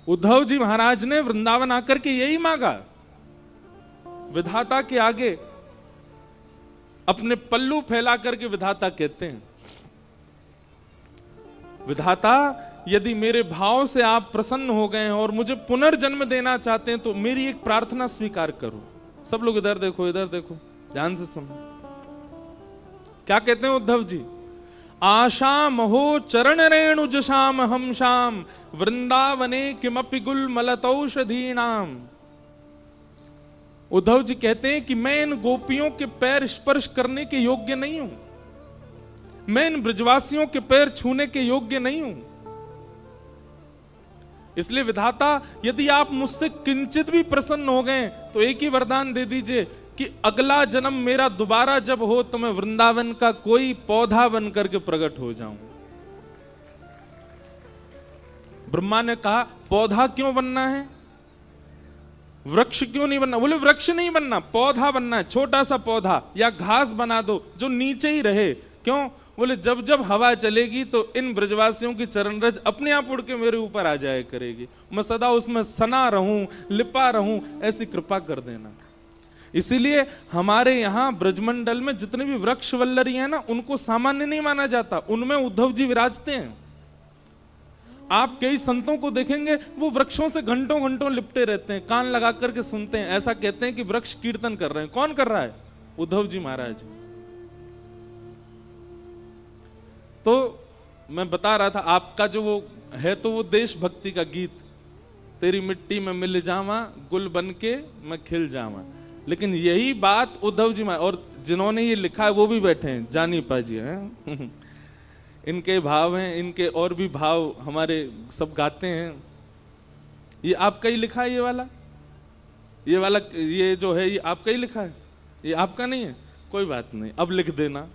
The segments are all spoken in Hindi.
उद्धव जी महाराज ने वृंदावन आकर के यही मांगा, विधाता के आगे अपने पल्लू फैला करके विधाता कहते हैं, विधाता यदि मेरे भाव से आप प्रसन्न हो गए हैं और मुझे पुनर्जन्म देना चाहते हैं तो मेरी एक प्रार्थना स्वीकार करो। सब लोग इधर देखो, इधर देखो, ध्यान से सुनो। क्या कहते हैं उद्धव जी? आशाम हो चरण रेणु जशाम हम शाम वृंदावने किमपि गुल मलतौषधीनाम। उद्धव जी कहते हैं कि मैं इन गोपियों के पैर स्पर्श करने के योग्य नहीं हूं, मैं इन ब्रजवासियों के पैर छूने के योग्य नहीं हूं। इसलिए विधाता यदि आप मुझसे किंचित भी प्रसन्न हो गए तो एक ही वरदान दे दीजिए कि अगला जन्म मेरा दोबारा जब हो तो मैं वृंदावन का कोई पौधा बन करके प्रकट हो जाऊं। ब्रह्मा ने कहा पौधा क्यों बनना है, वृक्ष क्यों नहीं बनना? बोले वृक्ष नहीं बनना, पौधा बनना है, छोटा सा पौधा या घास बना दो जो नीचे ही रहे। क्यों? बोले जब जब हवा चलेगी तो इन ब्रजवासियों की चरण रज अपने आप उड़ के मेरे ऊपर आ जाया करेगी, मैं सदा उसमें सना रहूं, लिपा रहूं, ऐसी कृपा कर देना। इसीलिए हमारे यहां ब्रजमंडल में जितने भी वृक्ष वल्लरी हैं ना, उनको सामान्य नहीं माना जाता, उनमें उद्धव जी विराजते हैं। आप कई संतों को देखेंगे वो वृक्षों से घंटों घंटों लिपटे रहते हैं, कान लगा करके सुनते हैं, ऐसा कहते हैं कि वृक्ष कीर्तन कर रहे हैं। कौन कर रहा है? उद्धव जी महाराज। तो मैं बता रहा था आपका जो वो है तो वो देशभक्ति का गीत, तेरी मिट्टी में मिल जावा गुल बन के मैं खिल जावा। लेकिन यही बात उद्धव जी महाराज, और जिन्होंने ये लिखा है वो भी बैठे हैं, जानी पाजी हैं इनके भाव हैं, इनके और भी भाव हमारे सब गाते हैं। ये आपका ही लिखा है, ये वाला ये जो है ये आपका ही लिखा है, ये आपका नहीं है? कोई बात नहीं, अब लिख देना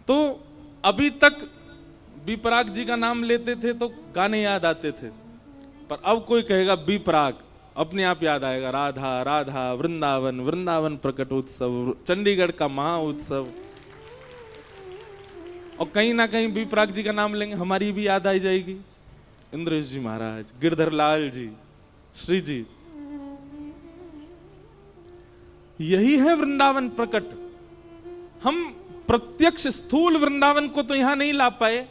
तो अभी तक बी पराग जी का नाम लेते थे तो गाने याद आते थे, पर अब कोई कहेगा बी पराग, अपने आप याद आएगा राधा राधा, वृंदावन वृंदावन प्रकट उत्सव, चंडीगढ़ का महा उत्सव। और कहीं ना कहीं बी पराग जी का नाम लेंगे हमारी भी याद आई जाएगी, इंद्रेश जी महाराज, गिरधर लाल जी, श्री जी। यही है वृंदावन प्रकट। हम प्रत्यक्ष स्थूल वृंदावन को तो यहां नहीं ला पाए,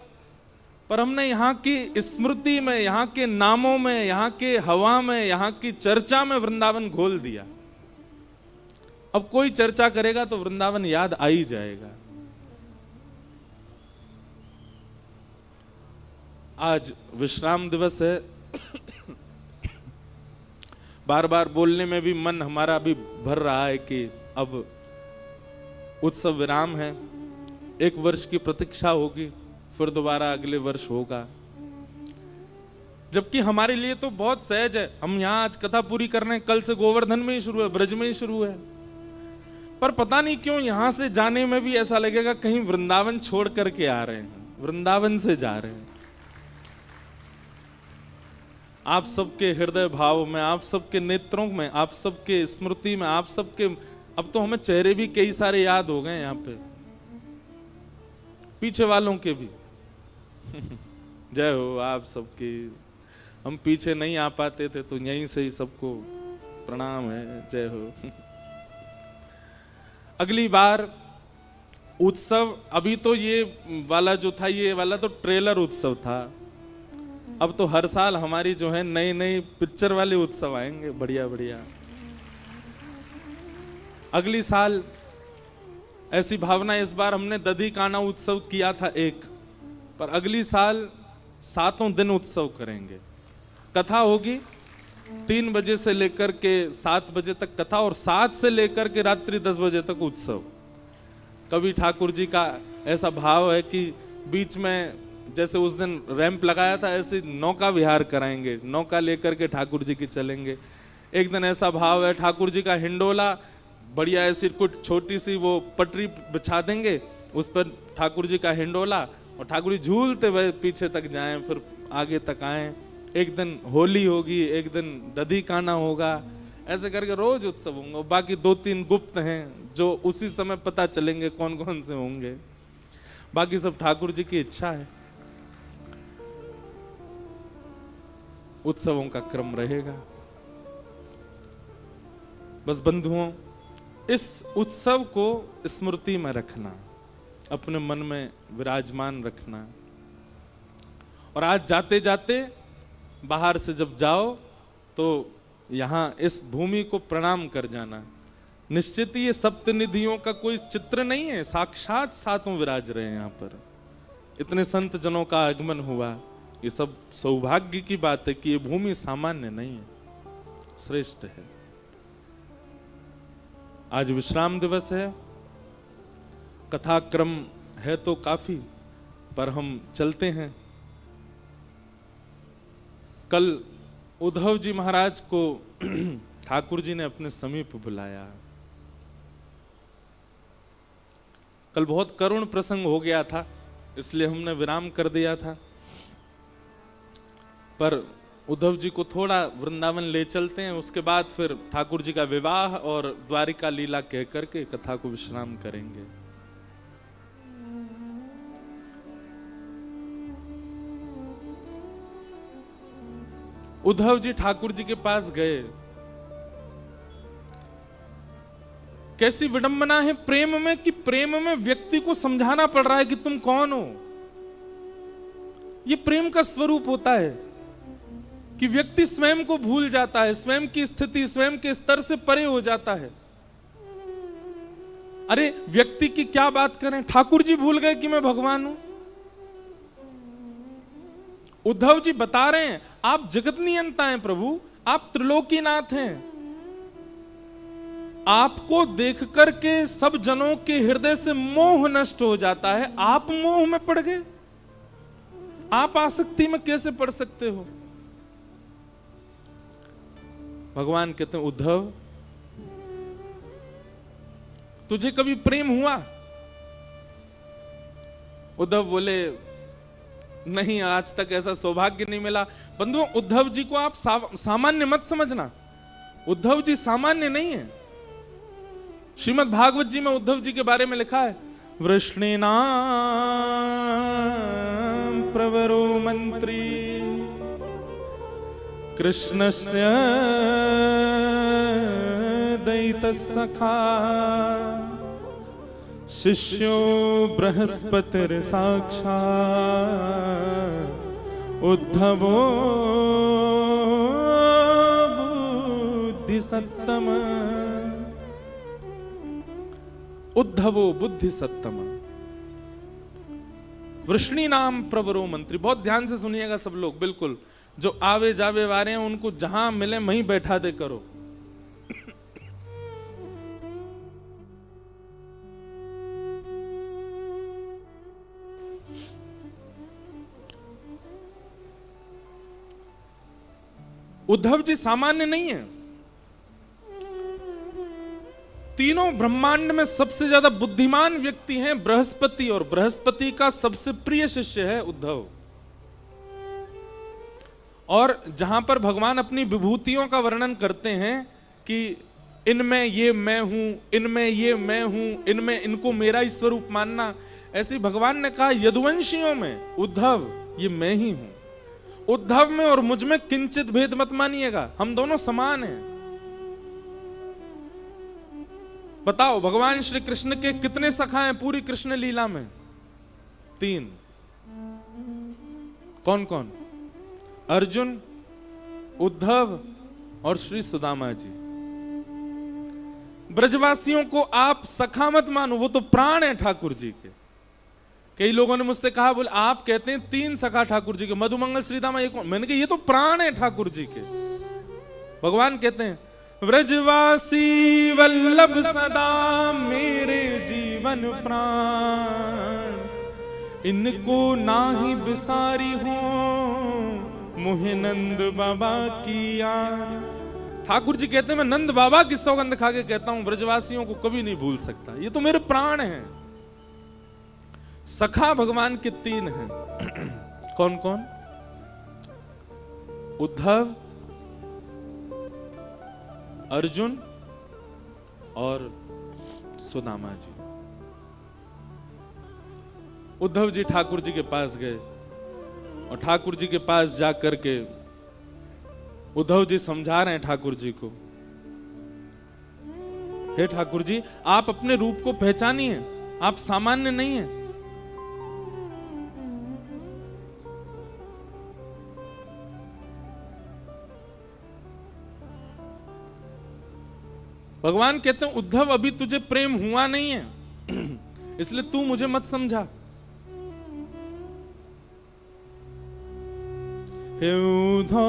पर हमने यहां की स्मृति में, यहां के नामों में, यहां के हवा में, यहां की चर्चा में वृंदावन घोल दिया। अब कोई चर्चा करेगा तो वृंदावन याद आ ही जाएगा। आज विश्राम दिवस है बार बार बोलने में भी मन हमारा भी भर रहा है कि अब उत्सव विराम है, एक वर्ष की प्रतीक्षा होगी, फिर दोबारा अगले वर्ष होगा। जबकि हमारे लिए तो बहुत सहज है, हम यहां आज कथा पूरी कर रहे हैं, कल से गोवर्धन में ही शुरू है, ब्रज में ही शुरू है। पर पता नहीं क्यों यहां से जाने में भी ऐसा लगेगा कहीं वृंदावन छोड़ करके आ रहे हैं, वृंदावन से जा रहे हैं। आप सबके हृदय भाव में, आप सबके नेत्रों में, आप सबके स्मृति में, आप सबके, अब तो हमें चेहरे भी कई सारे याद हो गए यहाँ पे, पीछे वालों के भी जय हो आप सबकी। हम पीछे नहीं आ पाते थे तो यहीं से ही सबको प्रणाम है, जय हो। अगली बार उत्सव, अभी तो ये वाला जो था, ये वाला तो ट्रेलर उत्सव था, अब तो हर साल हमारी जो है नई नई पिक्चर वाले उत्सव आएंगे, बढ़िया बढ़िया। अगली साल ऐसी भावना, इस बार हमने दधी काना उत्सव किया था एक, पर अगली साल 7 दिन उत्सव करेंगे। कथा होगी 3 बजे से लेकर के 7 बजे तक कथा, और 7 से लेकर के रात्रि 10 बजे तक उत्सव। कवि ठाकुर जी का ऐसा भाव है कि बीच में जैसे उस दिन रैंप लगाया था, ऐसे नौका विहार कराएंगे, नौका लेकर के ठाकुर जी की चलेंगे। एक दिन ऐसा भाव है ठाकुर जी का हिंडोला, बढ़िया ऐसी कुछ छोटी सी वो पटरी बिछा देंगे, उस पर ठाकुर जी का हिंडोला, और ठाकुर जी झूलते हुए पीछे तक जाएं, फिर आगे तक आएं। एक दिन होली होगी, एक दिन दधी काना होगा, ऐसे करके रोज उत्सव होंगे। बाकी 2-3 गुप्त हैं जो उसी समय पता चलेंगे कौन कौन से होंगे, बाकी सब ठाकुर जी की इच्छा है। उत्सवों का क्रम रहेगा। बस बंधुओं, इस उत्सव को स्मृति में रखना, अपने मन में विराजमान रखना। और आज जाते जाते बाहर से जब जाओ तो यहाँ इस भूमि को प्रणाम कर जाना। निश्चित ये सप्तनिधियों का कोई चित्र नहीं है, साक्षात सातों विराज रहे हैं यहाँ पर। इतने संत जनों का आगमन हुआ, ये सब सौभाग्य की बात है कि ये भूमि सामान्य नहीं है, श्रेष्ठ है। आज विश्राम दिवस है, कथा क्रम है तो काफी, पर हम चलते हैं। कल उद्धव जी महाराज को ठाकुर जी ने अपने समीप बुलाया। कल बहुत करुण प्रसंग हो गया था, इसलिए हमने विराम कर दिया था। पर उद्धव जी को थोड़ा वृंदावन ले चलते हैं, उसके बाद फिर ठाकुर जी का विवाह और द्वारिका लीला कह करके कथा को विश्राम करेंगे। उद्धव जी ठाकुर जी के पास गए। कैसी विडंबना है प्रेम में कि प्रेम में व्यक्ति को समझाना पड़ रहा है कि तुम कौन हो। यह प्रेम का स्वरूप होता है कि व्यक्ति स्वयं को भूल जाता है, स्वयं की स्थिति, स्वयं के स्तर से परे हो जाता है। अरे व्यक्ति की क्या बात करें, ठाकुर जी भूल गए कि मैं भगवान हूं। उद्धव जी बता रहे हैं, आप जगत नियंता हैं प्रभु, आप त्रिलोकीनाथ हैं। आपको देख करके सब जनों के हृदय से मोह नष्ट हो जाता है, आप मोह में पड़ गए। आप आसक्ति में कैसे पड़ सकते हो। भगवान कहते हैं, उद्धव तुझे कभी प्रेम हुआ? उद्धव बोले, नहीं, आज तक ऐसा सौभाग्य नहीं मिला। बंधुओं, उद्धव जी को आप सामान्य मत समझना। उद्धव जी सामान्य नहीं है। श्रीमद् भागवत जी में उद्धव जी के बारे में लिखा है, वृष्णीनां प्रवरो मंत्री कृष्णस्य दैतसखा शिष्यो बृहस्पतिर साक्षात् उद्धवो बुद्धिसत्तम। उद्धवो बुद्धिसत्तम। वृष्णी नाम प्रवरो मंत्री। बहुत ध्यान से सुनिएगा सब लोग, बिल्कुल जो आवे जावे वाले हैं उनको जहां मिले वहीं बैठा दे करो। उद्धव जी सामान्य नहीं है। तीनों ब्रह्मांड में सबसे ज्यादा बुद्धिमान व्यक्ति हैं बृहस्पति, और बृहस्पति का सबसे प्रिय शिष्य है उद्धव। और जहां पर भगवान अपनी विभूतियों का वर्णन करते हैं कि इनमें ये मैं हूं, इनमें ये मैं हूं, इनमें इनको मेरा ही स्वरूप मानना, ऐसे भगवान ने कहा यदुवंशियों में उद्धव ये मैं ही हूं। उद्धव में और मुझ में किंचित भेद मत मानिएगा, हम दोनों समान हैं। बताओ, भगवान श्री कृष्ण के कितने सखा हैं पूरी कृष्ण लीला में? 3। कौन कौन? अर्जुन, उद्धव और श्री सुदामा जी। ब्रजवासियों को आप सखा मत मानो, वो तो प्राण है ठाकुर जी के। कई लोगों ने मुझसे कहा, बोले आप कहते हैं 3 सखा ठाकुर जी के, मधुमंगल श्रीदामा ये कौन? मैंने कहा ये तो प्राण है ठाकुर जी के। भगवान कहते हैं, व्रजवासी वल्लभ सदा मेरे जीवन प्राण, इनको नाही बिसारी हो मुहे नंद बाबा की याद। ठाकुर जी कहते हैं, मैं नंद बाबा की सौगंध खा के कहता हूं, ब्रजवासियों को कभी नहीं भूल सकता, ये तो मेरे प्राण हैं। सखा भगवान के 3 हैं। कौन कौन? उद्धव, अर्जुन और सुदामा जी। उद्धव जी ठाकुर जी के पास गए और ठाकुर जी के पास जाकर के उद्धव जी समझा रहे हैं ठाकुर जी को, हे ठाकुर जी, आप अपने रूप को पहचानिए, आप सामान्य नहीं हैं। भगवान कहते हैं उद्धव, अभी तुझे प्रेम हुआ नहीं है, इसलिए तू मुझे मत समझा। हे उद्धव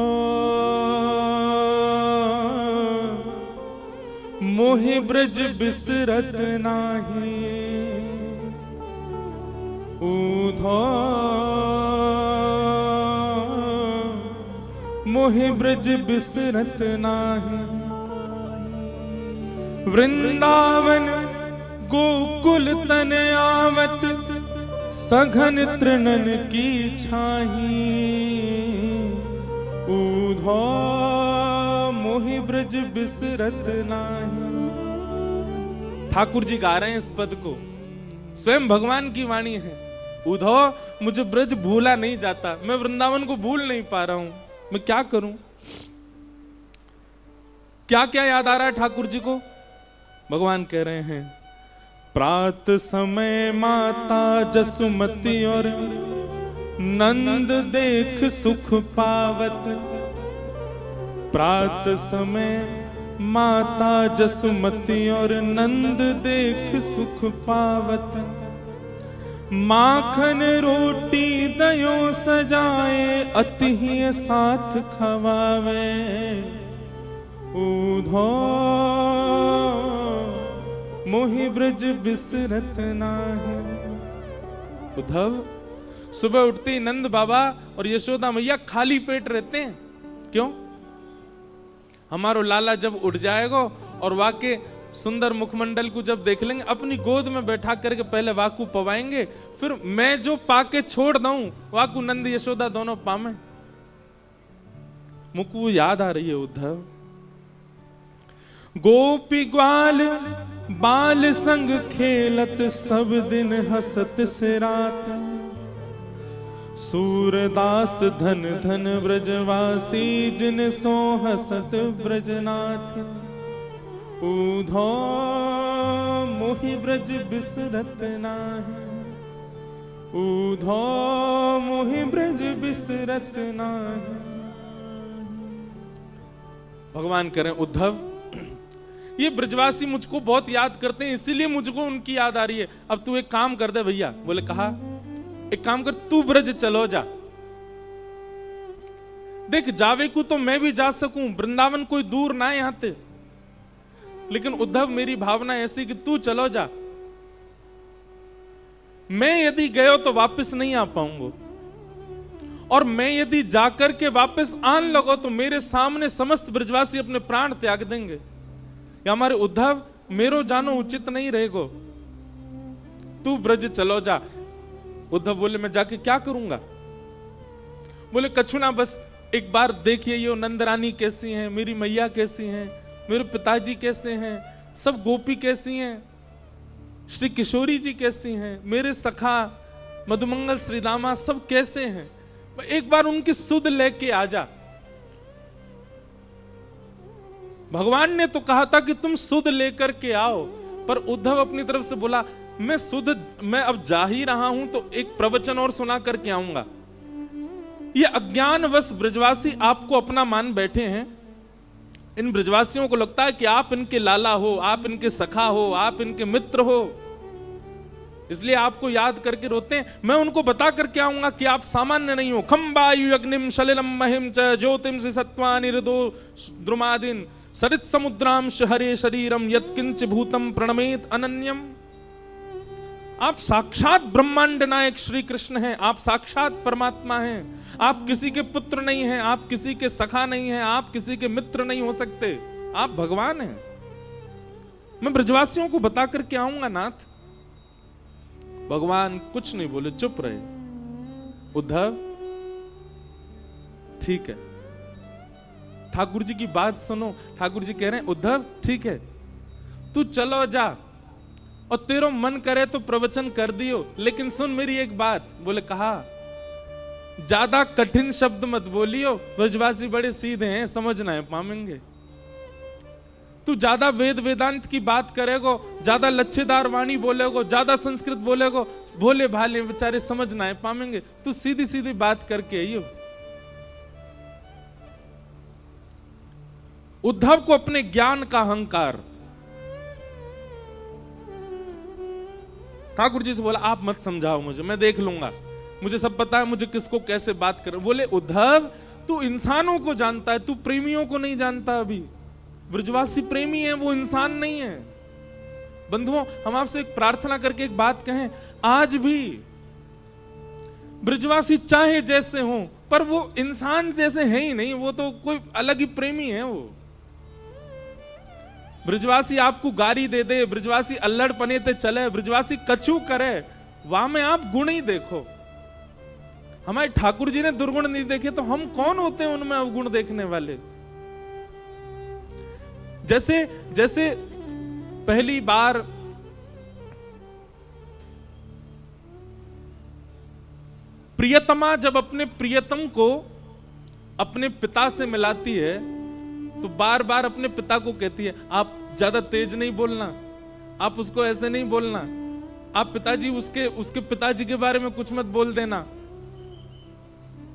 मोहि ब्रज बिसरत नाही, उद्धव मोहि ब्रज बिसरत नाही। वृंदावन गोकुल तन आवत, सघन तृणन की छाही, उद्धव मोहि ब्रज बिसरत नाही। ठाकुर जी गा रहे हैं इस पद को, स्वयं भगवान की वाणी है। उद्धव, मुझे ब्रज भूला नहीं जाता, मैं वृंदावन को भूल नहीं पा रहा हूं, मैं क्या करूं? क्या क्या याद आ रहा है ठाकुर जी को? भगवान कह रहे हैं, प्रात समय माता जसुमती और नंद देख सुख पावत, प्रात समय माता जसुमती और नंद देख सुख पावत, माखन रोटी दयो सजाए, अति ही साथ खवावे, उद्धव मोहि ब्रज बिसरत नाही। उद्धव, सुबह उठते ही नंद बाबा और यशोदा मैया खाली पेट रहते हैं, क्यों? हमारो लाला जब उठ जाएगा और वाके सुंदर मुखमंडल को जब देख लेंगे, अपनी गोद में बैठा करके पहले वाकू पवाएंगे, फिर मैं जो पाके छोड़ दूं वाकू नंद यशोदा दोनों पामे। मुझको याद आ रही है उद्धव, गोपी ग्वाल बाल संग खेलत, सब दिन हसत से रात, सूरदास धन धन ब्रजवासी, जिन सो हसत ब्रजनाथ, उद्धव मोहि ब्रज बिसरत नाही, उद्धव मोहि ब्रज बिसरत नाही। भगवान करें उद्धव, ये ब्रजवासी मुझको बहुत याद करते हैं, इसीलिए मुझको उनकी याद आ रही है। अब तू एक काम कर दे भैया। बोले कहा, एक काम कर, तू ब्रज चलो जा। देख, जावे को तो मैं भी जा सकूं, वृंदावन कोई दूर ना है यहां से, लेकिन उद्धव मेरी भावना ऐसी कि तू चलो जा। मैं यदि गयो तो वापस नहीं आ पाऊंगा, और मैं यदि जाकर के वापस आन लगो तो मेरे सामने समस्त ब्रजवासी अपने प्राण त्याग देंगे। या हमारे उद्धव, मेरो जानो उचित नहीं रहेगो, तू ब्रज चलो जा। उद्धव बोले, मैं जाके क्या करूंगा? बोले, कछु ना, बस एक बार देखिए ये नंदरानी कैसी हैं, मेरी मैया कैसी हैं, मेरे पिताजी कैसे हैं, सब गोपी कैसी हैं, श्री किशोरी जी कैसी हैं, मेरे सखा मधुमंगल श्रीदामा सब कैसे हैं, एक बार उनकी सुध लेके आ जा। भगवान ने तो कहा था कि तुम सुध लेकर के आओ, पर उद्धव अपनी तरफ से बोला, मैं अब जा ही रहा हूं तो एक प्रवचन और सुना करके आऊंगा। ये अज्ञानवश ब्रजवासी आपको अपना मान बैठे हैं। इन ब्रजवासियों को लगता है कि आप इनके लाला हो, आप इनके सखा हो, आप इनके मित्र हो, इसलिए आपको याद करके रोते हैं। मैं उनको बता करके आऊंगा कि आप सामान्य नहीं हो। खंबायु अग्निम शलिलम महिम च ज्योतिम सत्वानि हृदो द्रुमादिन सरित समुद्राम हरे शरीरम यत्किंच भूतम प्रणमेत अनन्यम। आप साक्षात ब्रह्मांड नायक श्री कृष्ण हैं, आप साक्षात परमात्मा हैं, आप किसी के पुत्र नहीं हैं, आप किसी के सखा नहीं हैं, आप किसी के मित्र नहीं हो सकते, आप भगवान हैं। मैं ब्रजवासियों को बता करके आऊंगा नाथ। भगवान कुछ नहीं बोले, चुप रहे। उद्धव, ठीक है, ठाकुर जी की बात सुनो। ठाकुर जी कह रहे हैं, उद्धव ठीक है, तू चलो जा, और तेरो मन करे तो प्रवचन कर दियो, लेकिन सुन मेरी एक बात। बोले कहा, ज्यादा कठिन शब्द मत बोलियो, ब्रजवासी बड़े सीधे हैं, समझना है पामेंगे। तू ज्यादा वेद वेदांत की बात करेगो, ज्यादा लच्छेदार वाणी बोलेगो, ज्यादा संस्कृत बोलेगो, भोले भाले बेचारे समझना है पामेंगे। तू सीधी सीधी बात करके आइयो। उद्धव को अपने ज्ञान का अहंकार, ठाकुर जी से बोला आप मत समझाओ मुझे, मैं देख लूंगा, मुझे सब पता है, मुझे किसको कैसे बात कर। बोले उद्धव तू इंसानों को जानता है, तू प्रेमियों को नहीं जानता। अभी ब्रजवासी प्रेमी है, वो इंसान नहीं है। बंधुओं, हम आपसे एक प्रार्थना करके एक बात कहें, आज भी ब्रजवासी चाहे जैसे हो, पर वो इंसान जैसे है ही नहीं, वो तो कोई अलग ही प्रेमी है। वो ब्रजवासी आपको गारी दे दे, ब्रजवासी अल्लड़ पनेते चले, ब्रजवासी कछु करे, वहां में आप गुण ही देखो। हमारे ठाकुर जी ने दुर्गुण नहीं देखे, तो हम कौन होते हैं उनमें अवगुण देखने वाले। जैसे जैसे पहली बार प्रियतमा जब अपने प्रियतम को अपने पिता से मिलाती है, तो बार बार अपने पिता को कहती है आप ज्यादा तेज नहीं बोलना, आप उसको ऐसे नहीं बोलना, आप पिताजी उसके पिताजी के बारे में कुछ मत बोल देना,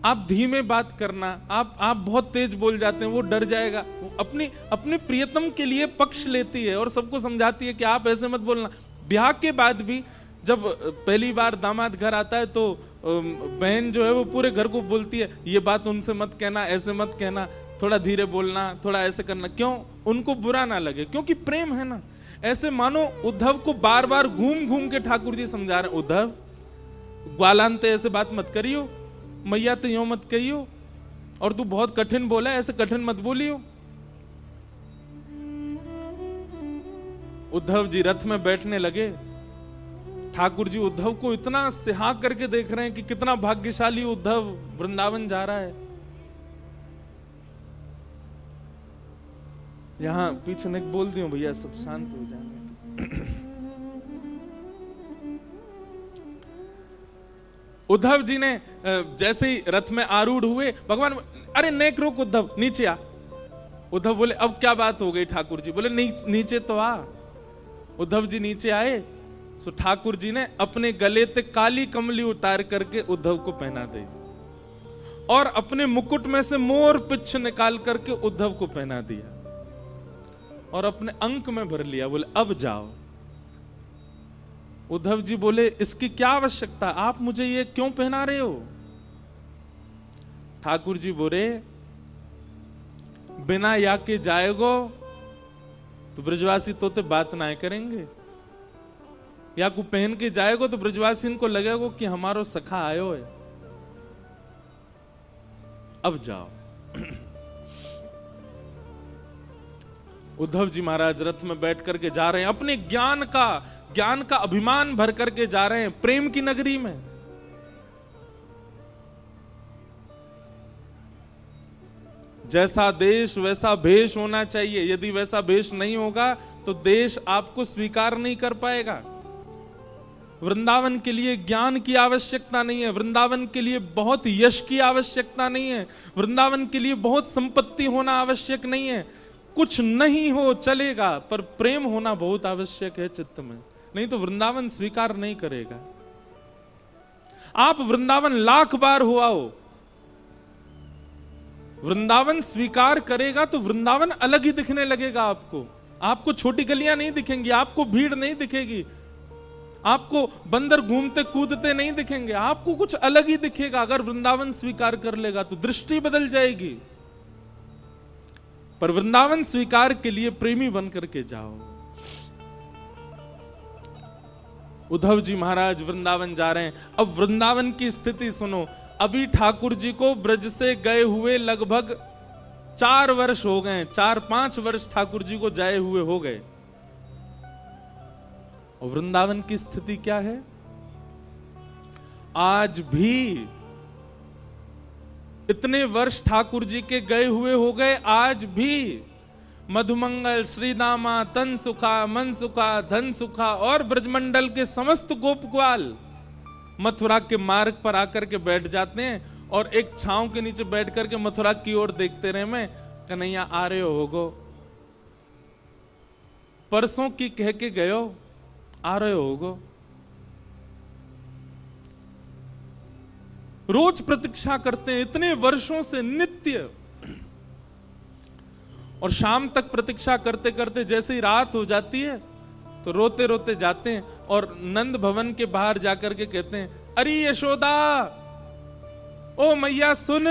आप धीमे बात करना, आप बहुत तेज बोल जाते हैं, वो डर जाएगा। वो अपने प्रियतम के लिए पक्ष लेती है और सबको समझाती है कि आप ऐसे मत बोलना। ब्याह के बाद भी जब पहली बार दामाद घर आता है, तो बहन जो है वो पूरे घर को बोलती है ये बात उनसे मत कहना, ऐसे मत कहना, थोड़ा धीरे बोलना, थोड़ा ऐसे करना। क्यों? उनको बुरा ना लगे, क्योंकि प्रेम है ना। ऐसे मानो उद्धव को बार बार घूम घूम के ठाकुर जी समझा रहे, उद्धव ग्वालांते ऐसे बात मत करियो, मैया तो यूं मत कहियो, और तू बहुत कठिन बोला, ऐसे कठिन मत बोलियो। उद्धव जी रथ में बैठने लगे। ठाकुर जी उद्धव को इतना सिहा करके देख रहे हैं कि कितना भाग्यशाली उद्धव वृंदावन जा रहा है। यहां पीछे ने बोल दियो भैया सब शांत हो जाए। उद्धव जी ने जैसे ही रथ में आरूढ़ हुए, भगवान अरे नेक रोक उद्धव, नीचे आ। उद्धव बोले अब क्या बात हो गई ठाकुर जी? बोले नीचे तो आ। उद्धव जी नीचे आए, सो ठाकुर जी ने अपने गले ते काली कमली उतार करके उद्धव को पहना दी, और अपने मुकुट में से मोर पिच्छ निकाल करके उद्धव को पहना दिया, और अपने अंक में भर लिया। बोले अब जाओ। उद्धव जी बोले इसकी क्या आवश्यकता, आप मुझे ये क्यों पहना रहे हो? ठाकुर जी बोले बिना या के जाएगो तो ब्रजवासी तोते बात ना करेंगे, या को पहन के जाएगो तो ब्रजवासी इनको लगेगा कि हमारो सखा आयो है। अब जाओ। उद्धव जी महाराज रथ में बैठ करके जा रहे हैं, अपने ज्ञान का अभिमान भर करके जा रहे हैं प्रेम की नगरी में। जैसा देश वैसा भेष होना चाहिए। यदि वैसा भेष नहीं होगा तो देश आपको स्वीकार नहीं कर पाएगा। वृंदावन के लिए ज्ञान की आवश्यकता नहीं है, वृंदावन के लिए बहुत यश की आवश्यकता नहीं है, वृंदावन के लिए बहुत संपत्ति होना आवश्यक नहीं है। कुछ नहीं हो चलेगा, पर प्रेम होना बहुत आवश्यक है चित्त में, नहीं तो वृंदावन स्वीकार नहीं करेगा। आप वृंदावन लाख बार हो आओ, वृंदावन स्वीकार करेगा तो वृंदावन अलग ही दिखने लगेगा आपको। आपको छोटी गलियां नहीं दिखेंगी, आपको भीड़ नहीं दिखेगी, आपको बंदर घूमते कूदते नहीं दिखेंगे, आपको कुछ अलग ही दिखेगा। अगर वृंदावन स्वीकार कर लेगा तो दृष्टि बदल जाएगी। पर वृंदावन स्वीकार के लिए प्रेमी बन करके जाओ। उद्धव जी महाराज वृंदावन जा रहे हैं। अब वृंदावन की स्थिति सुनो। अभी ठाकुर जी को ब्रज से गए हुए लगभग 4 वर्ष हो गए, 4-5 वर्ष ठाकुर जी को जाए हुए हो गए। और वृंदावन की स्थिति क्या है? आज भी इतने वर्ष ठाकुर जी के गए हुए हो गए, आज भी मधुमंगल, श्रीदामा, तन सुखा, मन सुखा, धन सुखा और ब्रजमंडल के समस्त गोप ग्वाल मथुरा के मार्ग पर आकर के बैठ जाते हैं और एक छांव के नीचे बैठ करके मथुरा की ओर देखते रहे। मैं कन्हैया आ रहे होगो, परसों की कह के गयो, आ रहे होगो। रोज प्रतीक्षा करते हैं इतने वर्षों से नित्य, और शाम तक प्रतीक्षा करते करते जैसे ही रात हो जाती है तो रोते रोते जाते हैं और नंद भवन के बाहर जाकर के कहते हैं, अरे यशोदा, ओ मैया सुन,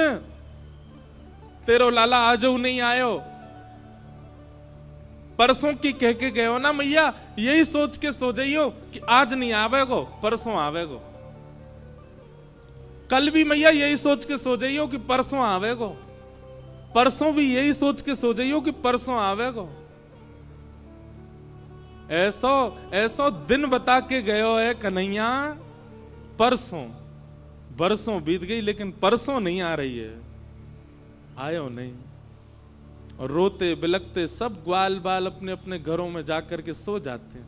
तेरो लाला आजो नहीं आयो, परसों की कह के गए हो ना मैया, यही सोच के सो जाइयो कि आज नहीं आवेगो, परसों आवेगो। कल भी मैया यही सोच के सो जाइयो कि परसों आवेगो, परसों भी यही सोच के सो जाइयो कि परसों आवेगो। ऐसो ऐसो दिन बता के गयो है कन्हैया, परसों, बरसों बीत गई लेकिन परसों नहीं आ रही है, आयो नहीं। और रोते बिलखते सब ग्वाल बाल अपने अपने घरों में जाकर के सो जाते हैं।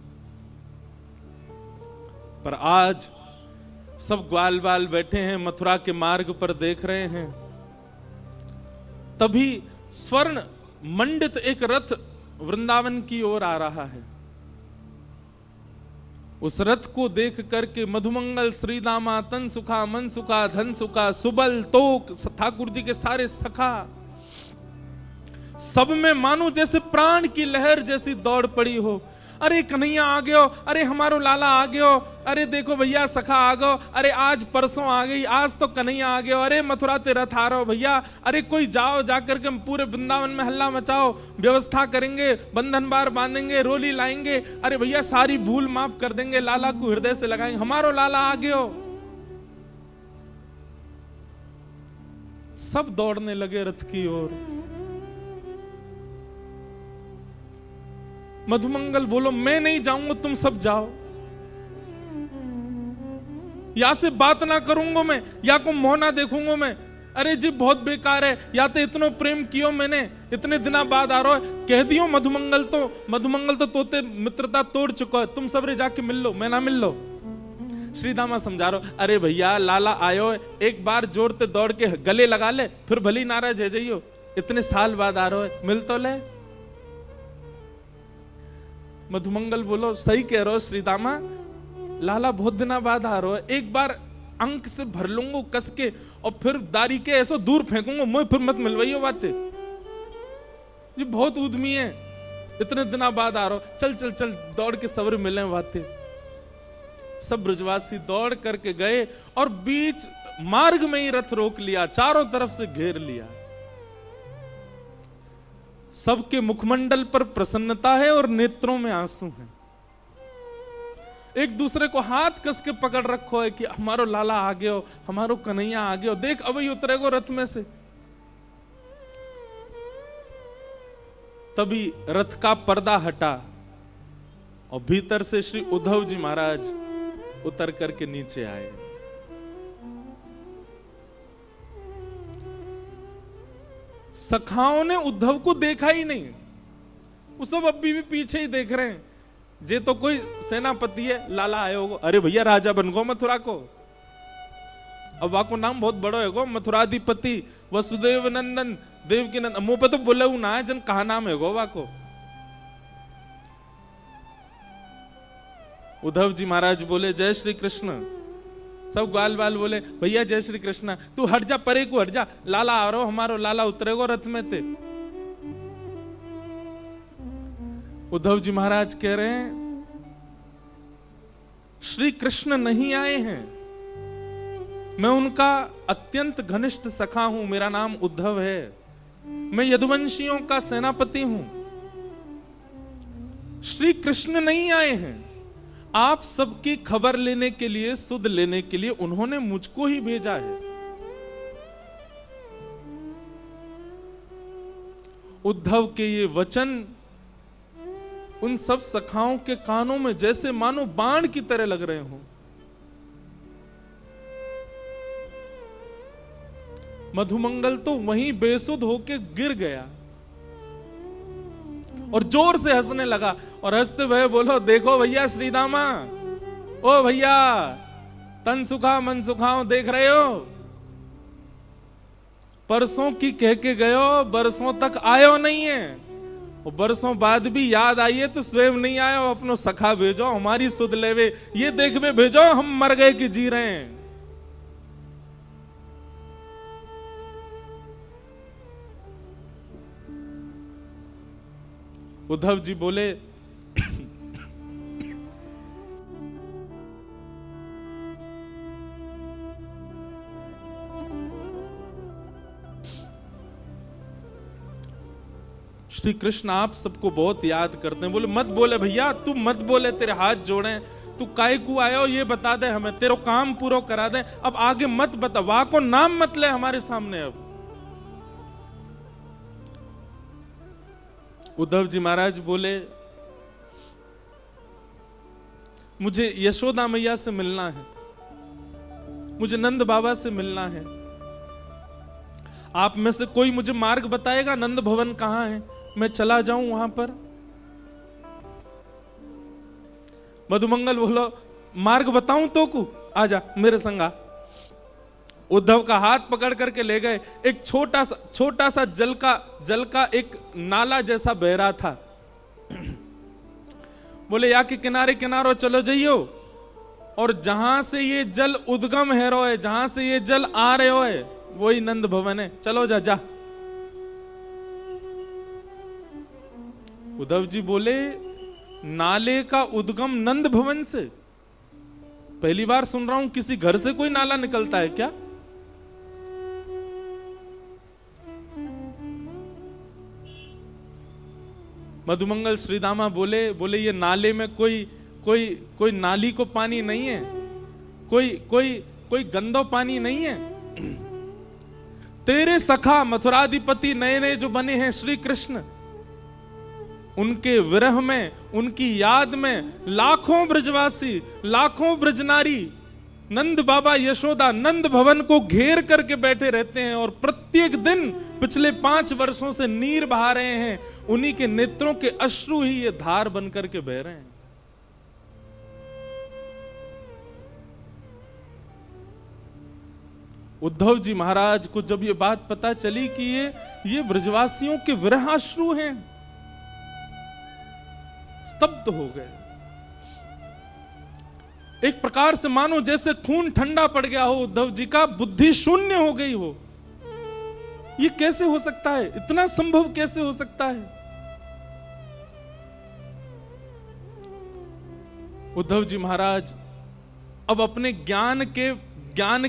पर आज सब ग्वाल बाल बैठे हैं, मथुरा के मार्ग पर देख रहे हैं। तभी स्वर्ण मंडित एक रथ वृंदावन की ओर आ रहा है। उस रथ को देख करके मधुमंगल, श्रीदामा, तन सुखा, मन सुखा, धन सुखा, सुबल, तोक, ठाकुर जी के सारे सखा, सब में मानो जैसे प्राण की लहर जैसी दौड़ पड़ी हो। अरे कन्हैया आ गयो, अरे हमारो लाला आ गयो, अरे देखो भैया सखा आ गयो, अरे आज परसों आ गई, आज तो कन्हैया आ गयो, अरे मथुरा ते रथ आ रहो भैया, अरे कोई जाओ, जाकर के पूरे वृंदावन में हल्ला मचाओ, व्यवस्था करेंगे, बंधन बार बांधेंगे, रोली लाएंगे, अरे भैया सारी भूल माफ कर देंगे, लाला को हृदय से लगाएंगे, हमारो लाला आ गयो। सब दौड़ने लगे रथ की ओर। मधुमंगल बोलो, मैं नहीं जाऊंगा, तुम सब जाओ, या से बात ना करूंगा मैं, या को मुंह ना देखूंगा मैं। अरे जी बहुत बेकार है, या तो इतनो प्रेम कियो मैंने, इतने दिना बाद आ रहा है, कह दियो मधुमंगल तो तोते मित्रता तोड़ चुका है, तुम सबरे जाके मिल लो, मैं ना मिल लो। श्रीदामा समझा रहा, अरे भैया लाला आयो, एक बार जोड़ते दौड़ के गले लगा ले, फिर भली नाराज है जाइयो, इतने साल बाद आ रहा है, मिल तो ले। मधुमंगल बोलो, सही कह रहे हो श्रीदामा, लाला बहुत दिना बाद आ रहा है, एक बार अंक से भर लूंगा कस के, और फिर दारी के ऐसो दूर फेंकूंगा, मैं फिर मत मिलवाइयो बातें जी, बहुत उद्यमी है, इतने दिना बाद आ रहा हो, चल चल चल दौड़ के सबर मिले बातें। सब ब्रजवासी दौड़ करके गए और बीच मार्ग में ही रथ रोक लिया, चारों तरफ से घेर लिया। सबके मुखमंडल पर प्रसन्नता है और नेत्रों में आंसू हैं। एक दूसरे को हाथ कस के पकड़ रखो है कि हमारो लाला आ गयो, हमारो कन्हैया आ गयो, देख अब ही उतरेगो रथ में से। तभी रथ का पर्दा हटा और भीतर से श्री उद्धव जी महाराज उतर करके नीचे आए। सखाओं ने उद्धव को देखा ही नहीं, वो सब अभी भी पीछे ही देख रहे हैं। जे तो कोई सेनापति है, लाला आए होगो, अरे भैया राजा बन गो मथुरा को, अब वाको नाम बहुत बड़ो है गो, मथुराधिपति वसुदेव नंदन देव की नंदन, मुंह पे तो बोले ना है, जन कहा नाम है गो वाको। उद्धव जी महाराज बोले, जय श्री कृष्ण। सब ग्वाल बाल बोले, भैया जय श्री कृष्ण, तू हट जा, परे को हट जा, लाला आ रहा, हमारो लाला उतरेगो रथ में ते। उद्धव जी महाराज कह रहे हैं, श्री कृष्ण नहीं आए हैं, मैं उनका अत्यंत घनिष्ठ सखा हूं, मेरा नाम उद्धव है, मैं यदुवंशियों का सेनापति हूं। श्री कृष्ण नहीं आए हैं, आप सबकी खबर लेने के लिए, सुध लेने के लिए उन्होंने मुझको ही भेजा है। उद्धव के ये वचन उन सब सखाओं के कानों में जैसे मानो बाण की तरह लग रहे हों। मधुमंगल तो वहीं बेसुध होके गिर गया और जोर से हंसने लगा, और हंसते हुए बोलो, देखो भैया श्रीदामा, ओ भैया तन सुखा मन सुखाओ, देख रहे हो परसों की कह के गयो, बरसों तक आयो नहीं है, और बरसों बाद भी याद आई है तो स्वयं नहीं आयो, अपनो सखा भेजो हमारी सुध लेवे, ये देखवे भेजो हम मर गए कि जी रहे हैं। उद्धव जी बोले श्री कृष्ण आप सबको बहुत याद करते हैं। बोले मत बोले भैया, तू मत बोले, तेरे हाथ जोड़े, तू काय को आयो ये बता दे हमें, तेरो काम पूरा करा दे, अब आगे मत बता, वाह को नाम मत ले हमारे सामने। अब उद्धव जी महाराज बोले मुझे यशोदा मैया से मिलना है, मुझे नंद बाबा से मिलना है, आप में से कोई मुझे मार्ग बताएगा, नंद भवन कहां है, मैं चला जाऊं वहां पर। मधुमंगल बोलो मार्ग बताऊं तो को, आजा मेरे संगा। उद्धव का हाथ पकड़ करके ले गए। एक छोटा सा जल का एक नाला जैसा बह रहा था। बोले या के किनारे किनारो चलो जाइयो, और जहां से ये जल उद्गम है रो है, जहां से ये जल आ रहे हो है, वही नंद भवन है, चलो जा जा। उद्धव जी बोले नाले का उद्गम नंद भवन से? पहली बार सुन रहा हूं, किसी घर से कोई नाला निकलता है क्या? मधुमंगल श्रीदामा बोले ये नाले में कोई नाली को पानी नहीं है, कोई गंदो पानी नहीं है। तेरे सखा मथुराधिपति नए नए जो बने हैं श्री कृष्ण, उनके विरह में, उनकी याद में लाखों ब्रजवासी, लाखों ब्रजनारी नंद बाबा यशोदा नंद भवन को घेर करके बैठे रहते हैं, और प्रत्येक दिन पिछले 5 वर्षों से नीर बहा रहे हैं। उन्हीं के नेत्रों के अश्रु ही ये धार बन करके बह रहे हैं। उद्धव जी महाराज को जब ये बात पता चली कि ये ब्रजवासियों के विरहाश्रु हैं, स्तब्ध हो गए। एक प्रकार से मानो जैसे खून ठंडा पड़ गया हो उद्धव जी का, बुद्धि शून्य हो गई हो। ये कैसे हो सकता है? इतना संभव कैसे हो सकता है? उद्धव जी महाराज अब अपने ज्ञान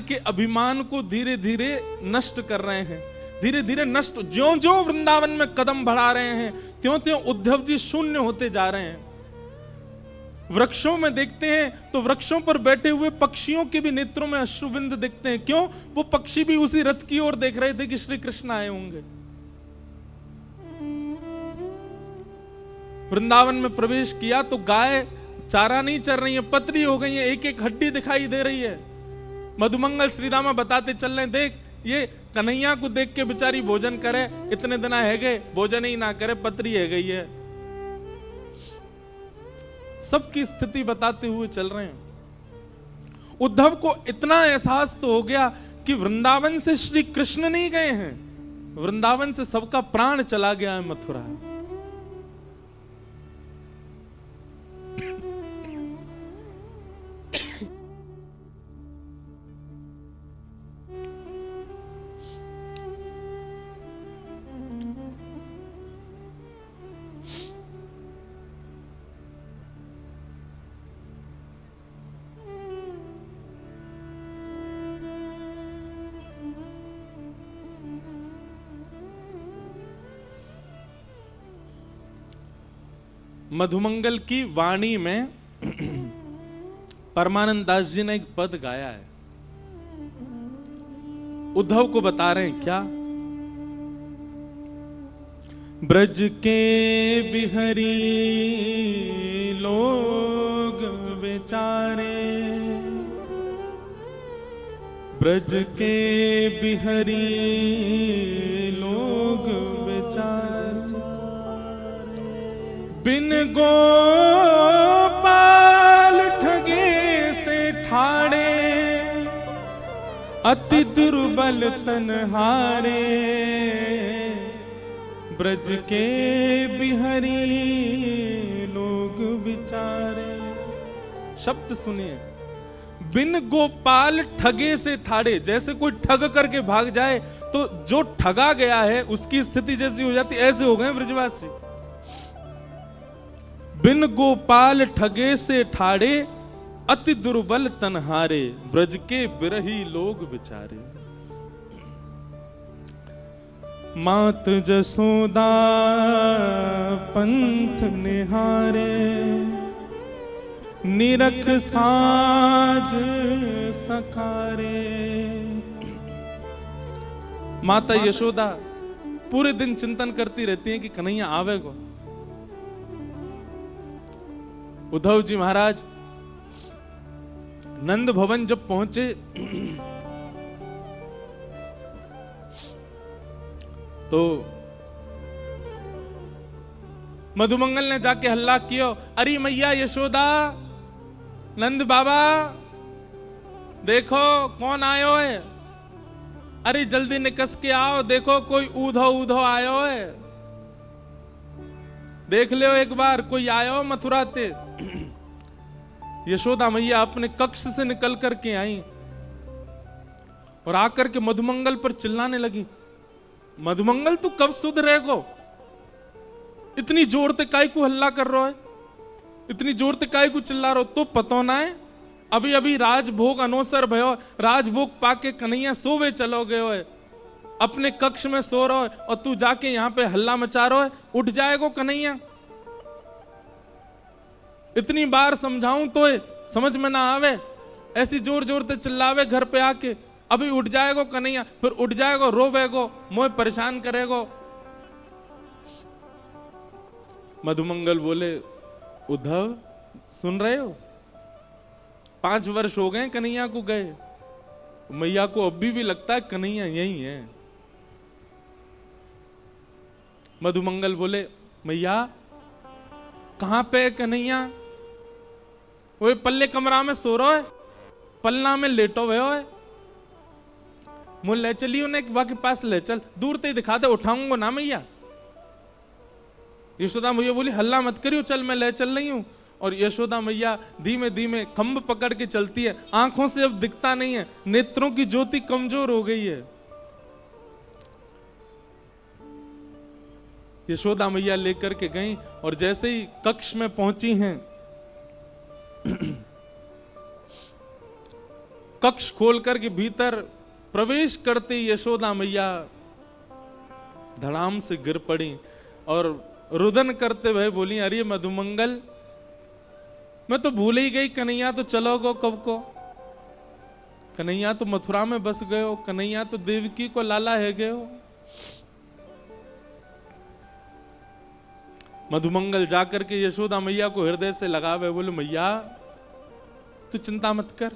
के अभिमान को धीरे धीरे नष्ट कर रहे हैं, धीरे धीरे नष्ट। ज्यों ज्यों वृंदावन में कदम बढ़ा रहे हैं, त्यों त्यों उद्धव जी शून्य होते जा रहे हैं। वृक्षों में देखते हैं तो वृक्षों पर बैठे हुए पक्षियों के भी नेत्रों में अश्रुबिंद दिखते हैं। क्यों? वो पक्षी भी उसी रथ की ओर देख रहे थे कि श्री कृष्ण आए होंगे। वृंदावन में प्रवेश किया तो गाय चारा नहीं चर रही है, पतली हो गई है, एक एक हड्डी दिखाई दे रही है। मधुमंगल श्रीदामा बताते चल रहे, देख ये कन्हैया को देख के बेचारी भोजन करे, इतने दिन है गए भोजन ही ना करे, पतरी है गई है। सबकी स्थिति बताते हुए चल रहे हैं। उद्धव को इतना एहसास तो हो गया कि वृंदावन से श्री कृष्ण नहीं गए हैं, वृंदावन से सबका प्राण चला गया है मथुरा। मधुमंगल की वाणी में परमानंद दास जी ने एक पद गाया है, उद्धव को बता रहे हैं क्या? ब्रज के बिहरी लोग बेचारे, ब्रज के बिहरी लोग बेचारे, बिन गोपाल ठगे से ठाड़े, अति दुर्बल तनहारे ब्रज के बिहरी लोग विचारे। शब्द सुनिए, बिन गोपाल ठगे से ठाड़े। जैसे कोई ठग करके भाग जाए तो जो ठगा गया है उसकी स्थिति जैसी हो जाती, ऐसे हो गए ब्रजवासी। बिन गोपाल ठगे से ठाड़े अति दुर्बल तनहारे ब्रज के बिरही लोग बिचारे। मात जसोदा पंथ निहारे निरख साज सखारे। माता यशोदा पूरे दिन चिंतन करती रहती हैं कि कन्हैया आवेगो। उद्धव जी महाराज नंद भवन जब पहुंचे तो मधुमंगल ने जाके हल्ला किया, अरे मैया यशोदा, नंद बाबा देखो कौन आयो है, अरे जल्दी निकस के आओ, देखो कोई ऊधो ऊधो आयो है, देख लो एक बार कोई आयो मथुरा ते। यशोदा मैया अपने कक्ष से निकल करके आई और आकर के मधुमंगल पर चिल्लाने लगी, मधुमंगल तू कब सुध रहेगो, इतनी जोर ते काय को हल्ला कर रहा है, इतनी जोर ते काय को चिल्ला रहा हो, तो पतो ना है अभी अभी राजभोग अनोसर भयो, राजभोग पाके कन्हैया सोवे चलो गयो है, अपने कक्ष में सो रहा है और तू जाके यहाँ पे हल्ला मचा रहा है, उठ जाएगो कन्हैया। इतनी बार समझाऊं तो समझ में ना आवे, ऐसी जोर जोर ते चिल्लावे घर पे आके, अभी उठ जाएगो कन्हैया, फिर उठ जाएगो रोवेगो, मोह परेशान करेगो। मधुमंगल बोले, उद्धव सुन रहे हो, 5 वर्ष हो गए कन्हैया को गए, मैया को अभी भी लगता है कन्हैया यही है। मधुमंगल बोले, मैया कहां पे कन्हैया, वो पल्ले कमरा में सो रहा है, पलना में लेटो हुए है, मुझे ले चली उन्हें बाकी पास ले चल, दूर ते दिखा दे, उठाऊंगा ना मैया। यशोदा मैया बोली, हल्ला मत करियो, चल मैं ले चल रही हूं। और यशोदा मैया धीमे धीमे खंभ पकड़ के चलती है, आंखों से अब दिखता नहीं है, नेत्रों की ज्योति कमजोर हो गई है। यशोदा मैया लेकर के गई और जैसे ही कक्ष में पहुंची हैं, कक्ष खोलकर के भीतर प्रवेश करते ही यशोदा मैया धड़ाम से गिर पड़ी और रुदन करते हुए बोली, अरे मधुमंगल मैं तो भूल ही गई, कन्हैया तो चलो गो कब को, कन्हैया तो मथुरा में बस गए हो, कन्हैया तो देवकी को लाला है गए हो। मधुमंगल जाकर के यशोदा मैया को हृदय से लगावे, बोले मैया तू चिंता मत कर,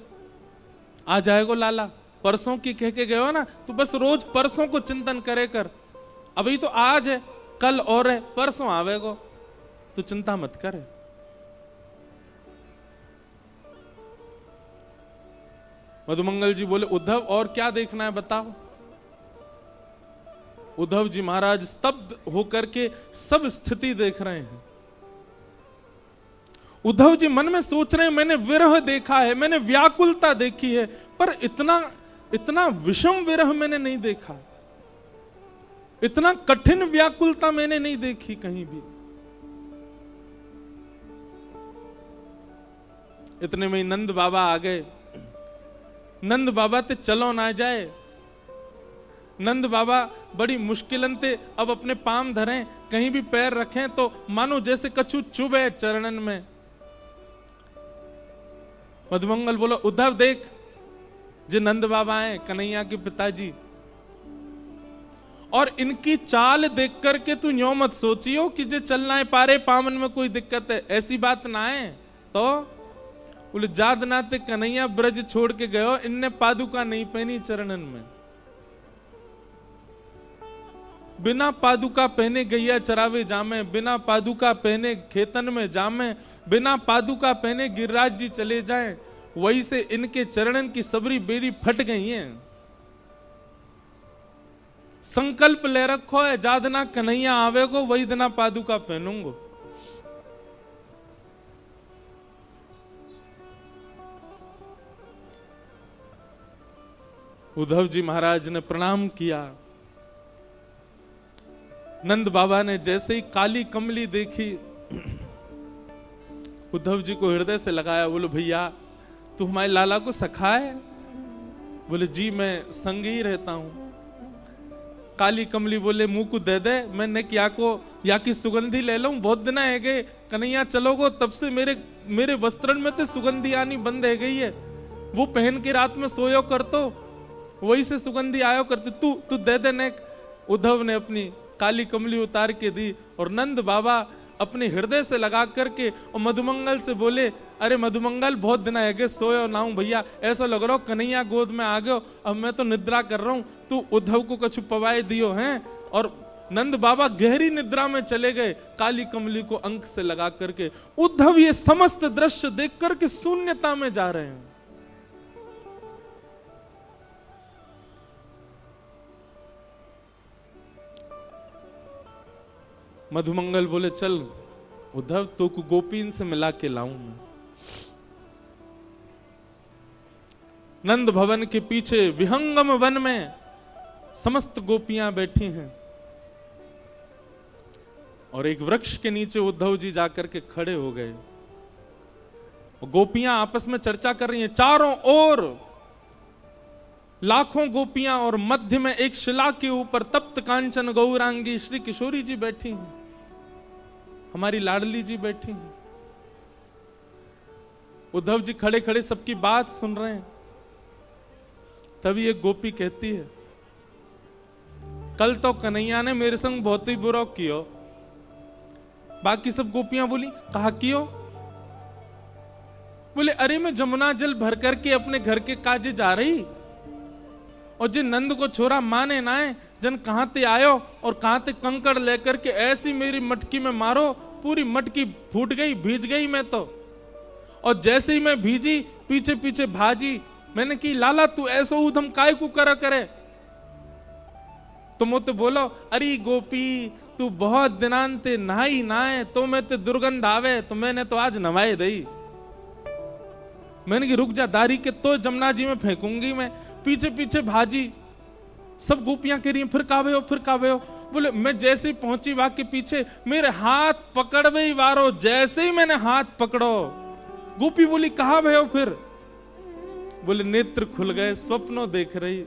आ जाएगो लाला, परसों की कह के गए हो ना, तू बस रोज परसों को चिंतन करे कर, अभी तो आज है, कल और है, परसों आवेगो, तू चिंता मत कर। मधुमंगल जी बोले, उद्धव और क्या देखना है बताओ। उद्धव जी महाराज स्तब्ध होकर के सब स्थिति देख रहे हैं। उद्धव जी मन में सोच रहे हैं, मैंने विरह देखा है, मैंने व्याकुलता देखी है, पर इतना विषम विरह मैंने नहीं देखा, इतना कठिन व्याकुलता मैंने नहीं देखी कहीं भी। इतने में नंद बाबा आ गए। नंद बाबा ते चलो ना जाए, नंद बाबा बड़ी मुश्किलन ते अब अपने पाम धरें, कहीं भी पैर रखें तो मानो जैसे कछु चुभे चरणन में। मधुमंगल बोलो, उद्धव देख जे नंद बाबा हैं, कन्हैया के पिताजी, और इनकी चाल देख करके तू यूं मत सोचियो कि जे चलना है पारे पामन में कोई दिक्कत है, ऐसी बात ना है। तो बोले, जाद नाते कन्हैया ब्रज छोड़ के गयो, इनने पादुका नहीं पहनी चरणन में, बिना पादुका पहने गैया चरावे जामे, बिना पादुका पहने खेतन में जामे, बिना पादुका पहने गिरिराज जी चले जाएं, वही से इनके चरणन की सबरी बेरी फट गई हैं। संकल्प ले रखो है, जादना कन्हैया आवेगो वही दिना पादुका पहनूंगो। उद्धव जी महाराज ने प्रणाम किया। नंद बाबा ने जैसे ही काली कमली देखी, उद्धव जी को हृदय से लगाया। बोलो भैया तू हमारे लाला को सखा है? बोले जी मैं संग ही रहता हूं। काली कमली बोले मुंह को दे दे, मैंने क्या को या की सुगंधी ले लूं, बहुत दिन है गए कन्हैया चलोगो, तब से मेरे वस्त्रन में तो सुगंधी आनी बंद है गई है। वो पहन के रात में सोयो कर तो वही से सुगंधी आयो करती, तू दे दे ने। उद्धव ने अपनी काली कमली उतार के दी और नंद बाबा अपने हृदय से लगा करके और मधुमंगल से बोले, अरे मधुमंगल बहुत दिन आगे सोयो ना हूं भैया, ऐसा लग रहा हो कन्हैया गोद में आ गयो, अब मैं तो निद्रा कर रहा हूं, तू उद्धव को कछु पवाए दियो हैं। और नंद बाबा गहरी निद्रा में चले गए, काली कमली को अंक से लगा करके। उद्धव ये समस्त दृश्य देख करके शून्यता में जा रहे हैं। मधुमंगल बोले चल उद्धव तो को गोपीन से मिला के लाऊं मैं। नंद भवन के पीछे विहंगम वन में समस्त गोपियां बैठी हैं और एक वृक्ष के नीचे उद्धव जी जाकर के खड़े हो गए। गोपियां आपस में चर्चा कर रही हैं। चारों ओर लाखों गोपियां और मध्य में एक शिला के ऊपर तप्त कांचन गौरांगी श्री किशोरी जी बैठी हैं, हमारी लाडली जी बैठी हैं। उद्धव जी खड़े खड़े सबकी बात सुन रहे हैं। तभी एक गोपी कहती है, कल तो कन्हैया ने मेरे संग बहुत ही बुरा कियो। बाकी सब गोपियां बोली कहा कियो? बोले अरे मैं जमुना जल भर करके अपने घर के काजे जा रही और जिन नंद को छोरा माने ना है, जन कहां ते आयो और कहां ते कंकड़ लेकर के ऐसी मेरी मटकी में मारो, पूरी मटकी फूट गई, भीज गई मैं तो। और जैसे ही मैं भीजी पीछे पीछे भाजी, मैंने की लाला तू ऐसो उधम काय को करा करे? तो मुझे बोलो अरे गोपी तू बहुत दिनांते नहाई नाए तो मैं ते दुर्गंध आवे, तो मैंने तो आज नवाए दई। मैंने की रुक जा दारी के तो जमुना जी में फेंकूंगी मैं। पीछे पीछे भाजी, सब गोपियां कह रही हैं फिर कावे हो फिर कावे हो। बोले मैं जैसे ही पहुंची वाक के पीछे मेरे हाथ पकड़वे ही वारो, जैसे ही मैंने हाथ पकड़ो। गोपी बोली कहा भय हो फिर? बोले नेत्र खुल गए, स्वप्नों देख रही,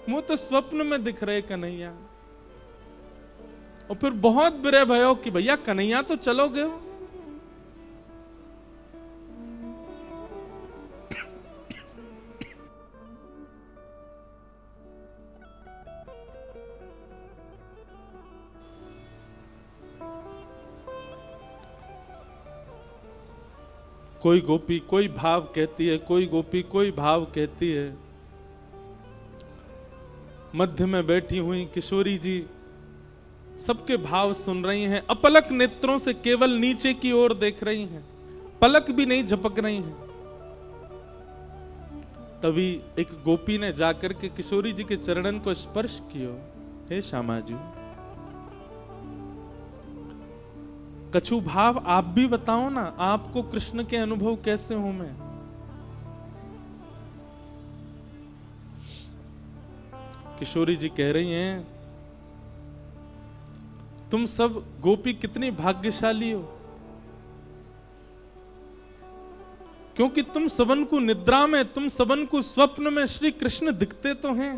मुंह तो स्वप्न में दिख रहे कन्हैया। और फिर बहुत बुरे भयो कि भैया कन्हैया तो चलोगे हो। कोई गोपी कोई भाव कहती है, कोई गोपी कोई भाव कहती है। मध्य में बैठी हुई किशोरी जी सबके भाव सुन रही हैं, अपलक नेत्रों से केवल नीचे की ओर देख रही हैं, पलक भी नहीं झपक रही हैं। तभी एक गोपी ने जाकर के किशोरी जी के चरणन को स्पर्श किया। हे श्यामा जी, कछु भाव आप भी बताओ ना, आपको कृष्ण के अनुभव कैसे हो? मैं किशोरी जी कह रही हैं तुम सब गोपी कितनी भाग्यशाली हो, क्योंकि तुम सबन को निद्रा में, तुम सबन को स्वप्न में श्री कृष्ण दिखते तो हैं।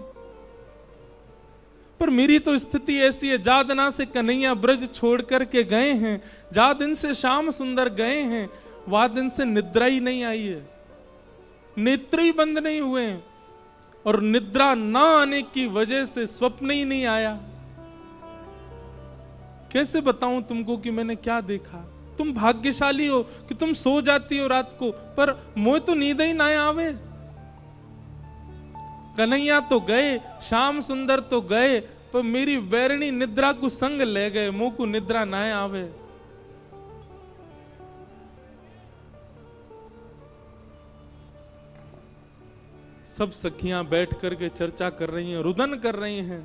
पर मेरी तो स्थिति ऐसी है, जा दिना से कन्हैया ब्रज छोड़ करके गए हैं, जा दिन से श्याम सुंदर गए हैं, वह दिन से निद्रा ही नहीं आई है, नेत्र ही बंद नहीं हुए हैं, और निद्रा ना आने की वजह से स्वप्न ही नहीं आया। कैसे बताऊं तुमको कि मैंने क्या देखा? तुम भाग्यशाली हो कि तुम सो जाती हो रात को, पर मोह तो नींद ही ना आवे। कन्हैया तो गए, श्याम सुंदर तो गए, पर मेरी बैरणी निद्रा को संग ले गए, मुंह को निद्रा ना आवे। सब सखियां बैठ करके चर्चा कर रही हैं, रुदन कर रही हैं।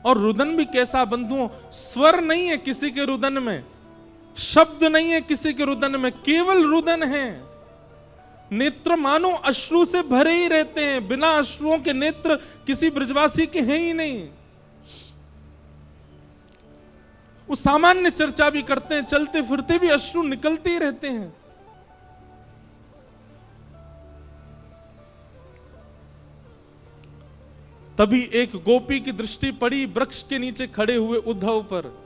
और रुदन भी कैसा बंधुओं, स्वर नहीं है किसी के रुदन में, शब्द नहीं है किसी के रुदन में, केवल रुदन है। नेत्र मानो अश्रु से भरे ही रहते हैं, बिना अश्रुओं के नेत्र किसी ब्रजवासी के हैं ही नहीं। वो सामान्य चर्चा भी करते हैं, चलते फिरते भी अश्रु निकलते ही रहते हैं। तभी एक गोपी की दृष्टि पड़ी वृक्ष के नीचे खड़े हुए उद्धव पर,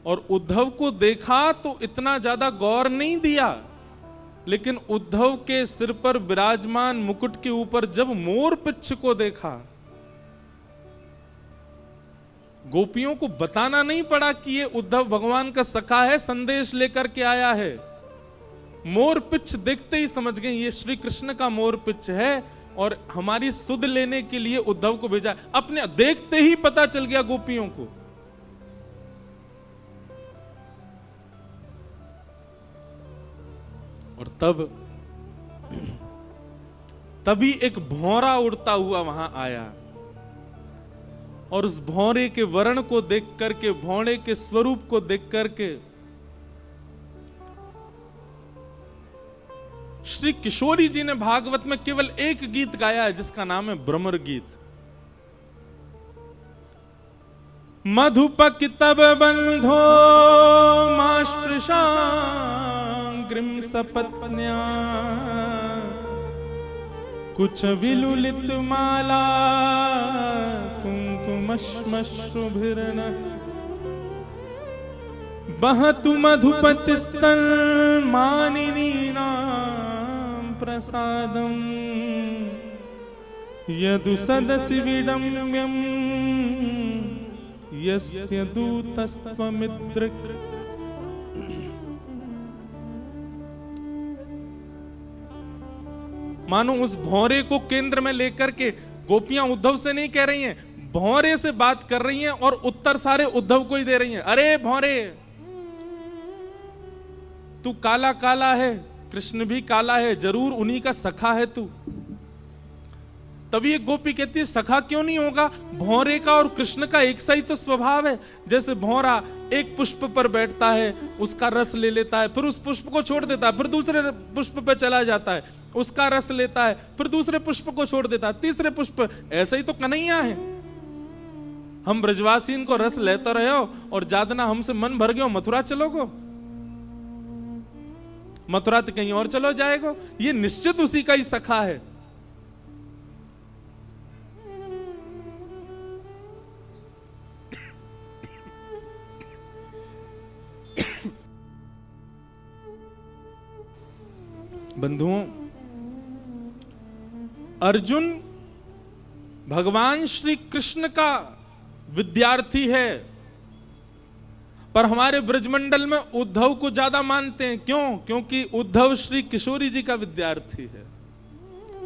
और उद्धव को देखा तो इतना ज्यादा गौर नहीं दिया, लेकिन उद्धव के सिर पर विराजमान मुकुट के ऊपर जब मोर पिच्छ को देखा, गोपियों को बताना नहीं पड़ा कि ये उद्धव भगवान का सखा है, संदेश लेकर के आया है। मोर पिच्छ देखते ही समझ गए ये श्री कृष्ण का मोर पिच्छ है और हमारी सुध लेने के लिए उद्धव को भेजा। अपने देखते ही पता चल गया गोपियों को। और तभी एक भौरा उड़ता हुआ वहां आया, और उस भौरे के वर्ण को देख करके, भौरे के स्वरूप को देख करके श्री किशोरी जी ने भागवत में केवल एक गीत गाया है जिसका नाम है भ्रमर गीत। मधुपक तब बंधो मास्पृशांग्रिम सपत्न्या, कुछ विलुलित माला कुंकुमश्मश्रुभिर्न, बहतु मधुपतिस्तन मानिनीनां प्रसादं, यदु सदसि विडम्यं यस्य दूतस्त्वमिद्रिक्। मानो उस भौरे को केंद्र में लेकर के गोपियां उद्धव से नहीं कह रही हैं, भौरे से बात कर रही हैं और उत्तर सारे उद्धव को ही दे रही हैं। अरे भौरे, तू काला काला है, कृष्ण भी काला है, जरूर उन्हीं का सखा है तू। तभी एक गोपी कहती है सखा क्यों नहीं होगा, भौरे का और कृष्ण का एक सा ही तो स्वभाव है। जैसे भौरा एक पुष्प पर बैठता है, उसका रस ले लेता है, फिर उस पुष्प को छोड़ देता है, फिर दूसरे पुष्प पर चला जाता है, उसका रस लेता है, फिर दूसरे पुष्प को छोड़ देता है, तीसरे पुष्प। ऐसे ही तो कन्हैया है। हम ब्रजवासी इनको रस लेते रहे हो और जादना हमसे मन भर गयो, मथुरा चलोगो, मथुरा तो कहीं और चलो जाएगो। ये निश्चित उसी का ही सखा है। बंधुओं, अर्जुन भगवान श्री कृष्ण का विद्यार्थी है, पर हमारे ब्रजमंडल में उद्धव को ज्यादा मानते हैं। क्यों? क्योंकि उद्धव श्री किशोरी जी का विद्यार्थी है,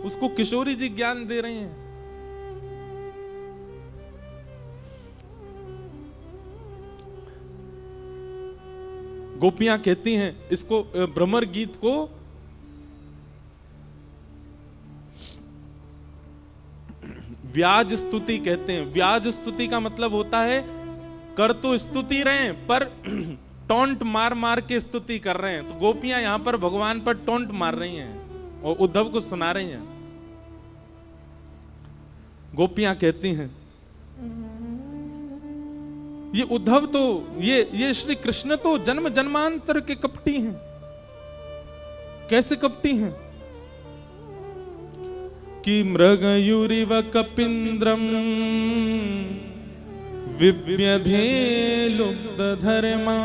उसको किशोरी जी ज्ञान दे रहे हैं। गोपियां कहती हैं इसको, भ्रमर गीत को व्याज स्तुति कहते हैं। व्याज स्तुति का मतलब होता है कर तो स्तुति रहे हैं पर टोंट मार मार के स्तुति कर रहे हैं। तो गोपियां यहां पर भगवान पर टोंट मार रही हैं और उद्धव को सुना रही हैं। गोपियां कहती हैं ये उद्धव तो, ये श्री कृष्ण तो जन्म जन्मांतर के कपटी हैं। कैसे कपटी हैं? कि मृगयुरिव कपिंद्रम विव्यधे लुब्धधर्मा,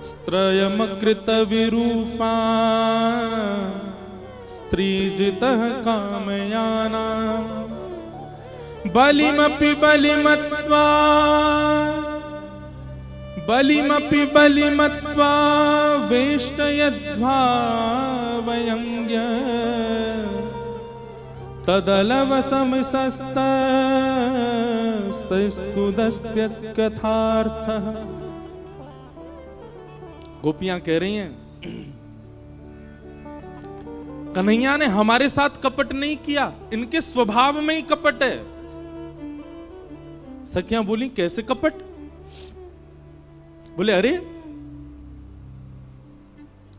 स्त्रयमकृत विरूपा स्त्रीजितः कामयाना, बलिमपि बलिमत्वा वेष्टयद्भावयङ्ग्य, तदलवसमस्तस्तुदस्त्यत्कथार्थः। गोपियां कह रही हैं कन्हैया ने हमारे साथ कपट नहीं किया, इनके स्वभाव में ही कपट है। सखियां बोली कैसे कपट? बोले अरे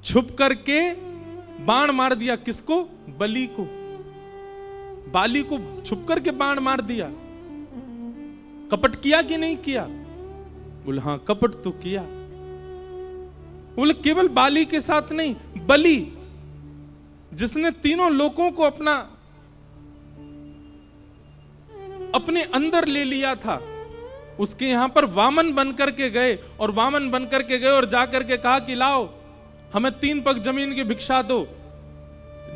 छुप करके बाण मार दिया। किसको? बलि को, बाली को छुप करके बाण मार दिया। कपट किया कि नहीं किया? बोले हाँ कपट तो किया। बोले केवल बाली के साथ नहीं, बलि जिसने तीनों लोगों को अपने अंदर ले लिया था, उसके यहां पर वामन बनकर के गए, और वामन बनकर के गए और जाकर के कहा कि लाओ हमें 3 पग जमीन की भिक्षा दो।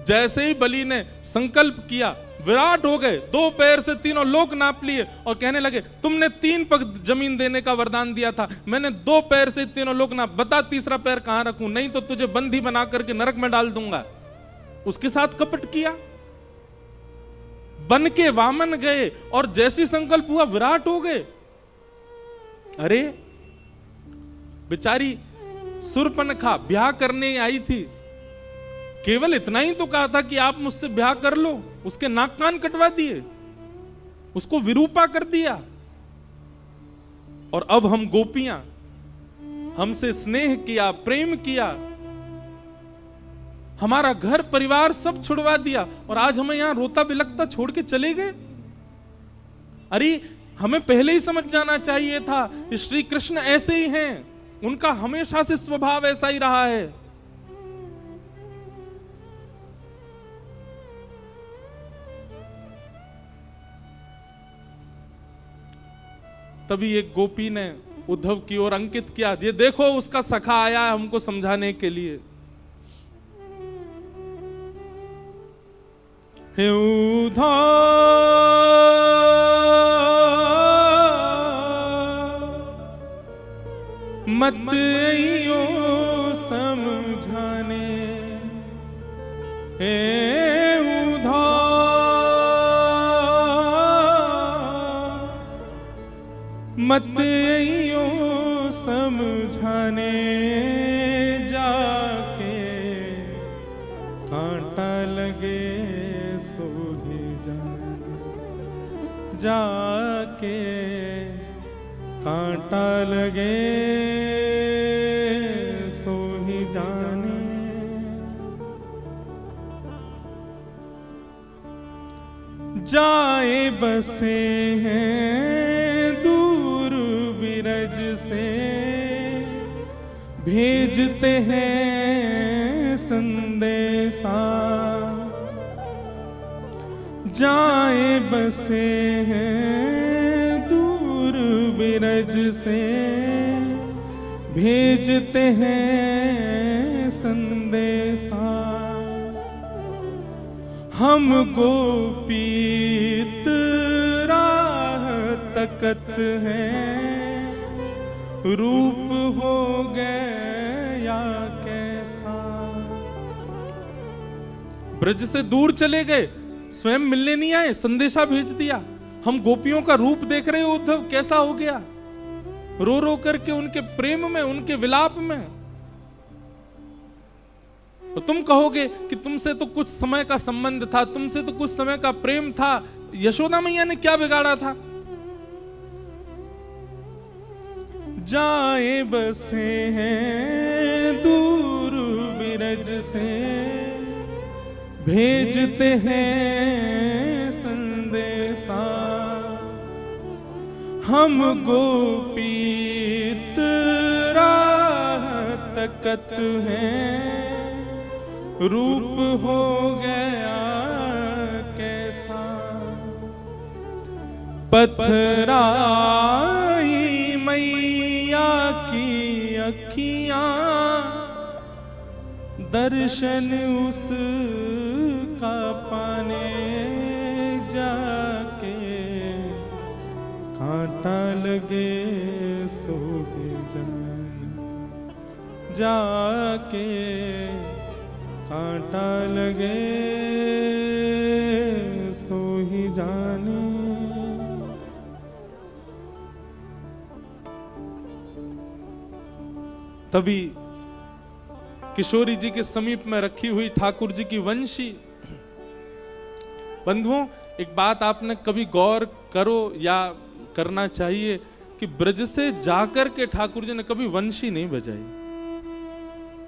जैसे ही बलि ने संकल्प किया, विराट हो गए, 2 पैर से तीनों लोक नाप लिए और कहने लगे तुमने 3 पग जमीन देने का वरदान दिया था, मैंने 2 पैर से तीनों लोक नाप, बता तीसरा पैर कहां रखूं, नहीं तो तुझे बंदी बना करके नरक में डाल दूंगा। उसके साथ कपट किया। बन के वामन गए और जैसी संकल्प हुआ विराट हो गए। अरे बेचारी शूर्पणखा ब्याह करने आई थी, केवल इतना ही तो कहा था कि आप मुझसे ब्याह कर लो, उसके नाक कान कटवा दिए, उसको विरूपा कर दिया। और अब हम गोपियां, हमसे स्नेह किया, प्रेम किया, हमारा घर परिवार सब छुड़वा दिया, और आज हमें यहां रोता बिलखता छोड़ के चले गए। अरे हमें पहले ही समझ जाना चाहिए था, श्री कृष्ण ऐसे ही हैं, उनका हमेशा से स्वभाव ऐसा ही रहा है। तभी एक गोपी ने उद्धव की ओर अंकित किया, ये देखो उसका सखा आया है हमको समझाने के लिए। हे उद्धव मत आइयो समझाने, हे उद्धव मत आइयो समझाने, जाके कांटा लगे सो ही जाने, जाके कांटा लगे सो ही जाने। जाए बसे हैं दूर बिरज से, भेजते हैं संदेशा, जाए बसे हैं दूर बिरज से, भेजते हैं संदेशा। हम गोपीत राह तकत हैं, रूप हो गया कैसा। ब्रज से दूर चले गए, स्वयं मिलने नहीं आए, संदेशा भेज दिया। हम गोपियों का रूप देख रहे हो उद्धव कैसा हो गया, रो रो करके उनके प्रेम में, उनके विलाप में। तो तुम कहोगे कि तुमसे तो कुछ समय का संबंध था, तुमसे तो कुछ समय का प्रेम था, यशोदा मैया ने क्या बिगाड़ा था? जाए बसे हैं दूर बिरज से, भेजते हैं संदेशा। हम गोपीत राह तकत हैं, रूप हो गया कैसा। पथराई मैया की अखियां, दर्शन उसका पाने जाके, कांटा लगे सो ही जाने, जाके कांटा लगे सो ही जाने। तभी किशोरी जी के समीप में रखी हुई ठाकुर जी की वंशी। बंधुओं, एक बात आपने कभी गौर करो या करना चाहिए कि ब्रज से जाकर के ठाकुर जी ने कभी वंशी नहीं बजाई,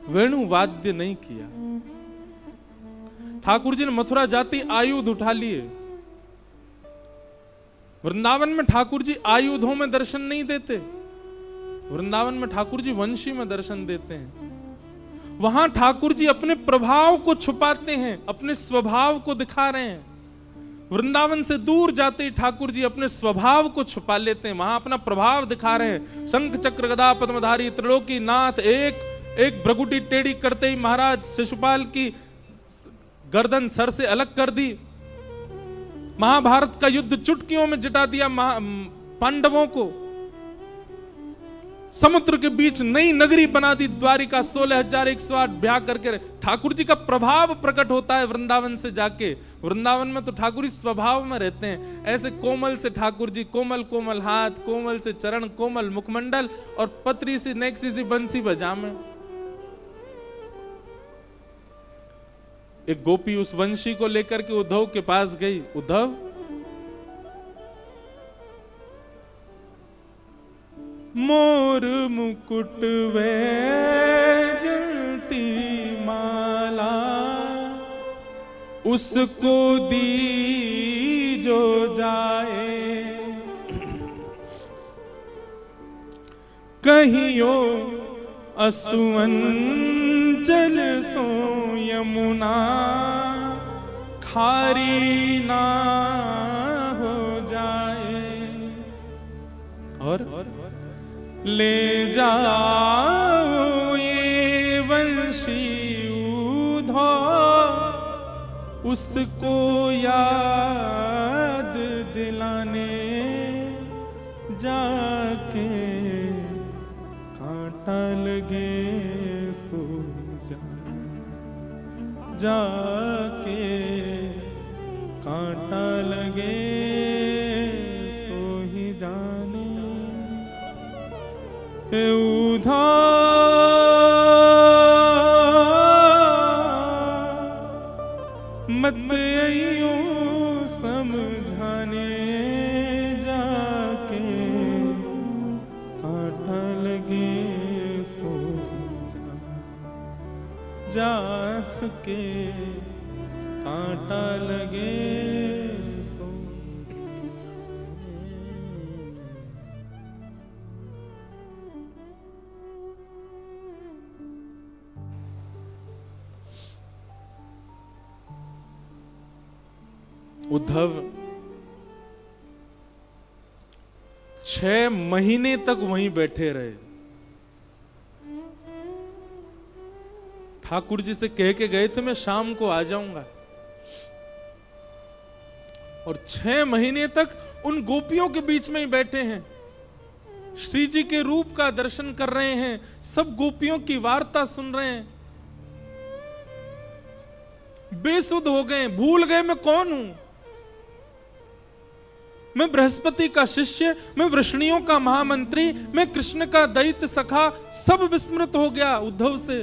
वेणु वाद्य नहीं किया। ठाकुर जी ने मथुरा जाती आयुध उठा लिए। वृंदावन में ठाकुर जी आयुधों में दर्शन नहीं देते, वृंदावन में ठाकुर जी वंशी में दर्शन देते हैं। वहां ठाकुर जी अपने प्रभाव को छुपाते हैं, अपने स्वभाव को दिखा रहे हैं। वृंदावन से दूर जाते ही ठाकुर जी अपने स्वभाव को छुपा लेते हैं, वहां अपना प्रभाव दिखा रहे हैं। शंख चक्र गदा पद्मधारी त्रिलोकी नाथ, एक भ्रगुटी टेढ़ी करते ही महाराज शिशुपाल की गर्दन सर से अलग कर दी। महाभारत का युद्ध चुटकियों में जिता दिया पांडवों को। समुद्र के बीच नई नगरी बना दी द्वारिका, 16,108 ब्याह करके। ठाकुर जी का प्रभाव प्रकट होता है वृंदावन से जाके। वृंदावन में तो ठाकुर जी स्वभाव में रहते हैं। ऐसे कोमल से ठाकुर जी, कोमल कोमल हाथ, कोमल से चरण, कोमल मुखमंडल और पतरी सी नेक्सी सी बंसी बजामे। एक गोपी उस वंशी को लेकर के उद्धव के पास गई। उद्धव, मोर मुकुट वैजयंती माला, उसको दी जो जाए, कहियो असुवन जल सो यमुना, खारी ना हो जाए। और ले जाओ ये वंशी उधो, उसको याद दिलाने जाके, कांटा लगे सो जाके, कांटा लगे सो ही जाने। उधा मत आइयो समझाने जाके, कांटा लगे सो जाके, कांटा लगे सो। उद्धव 6 महीने तक वहीं बैठे रहे। ठाकुर जी से कह के गए थे मैं शाम को आ जाऊंगा, और 6 महीने तक उन गोपियों के बीच में ही बैठे हैं। श्री जी के रूप का दर्शन कर रहे हैं, सब गोपियों की वार्ता सुन रहे हैं। बेसुध हो गए, भूल गए मैं कौन हूं। मैं बृहस्पति का शिष्य, मैं वृष्णियों का महामंत्री, मैं कृष्ण का दैत्य सखा, सब विस्मृत हो गया उद्धव से।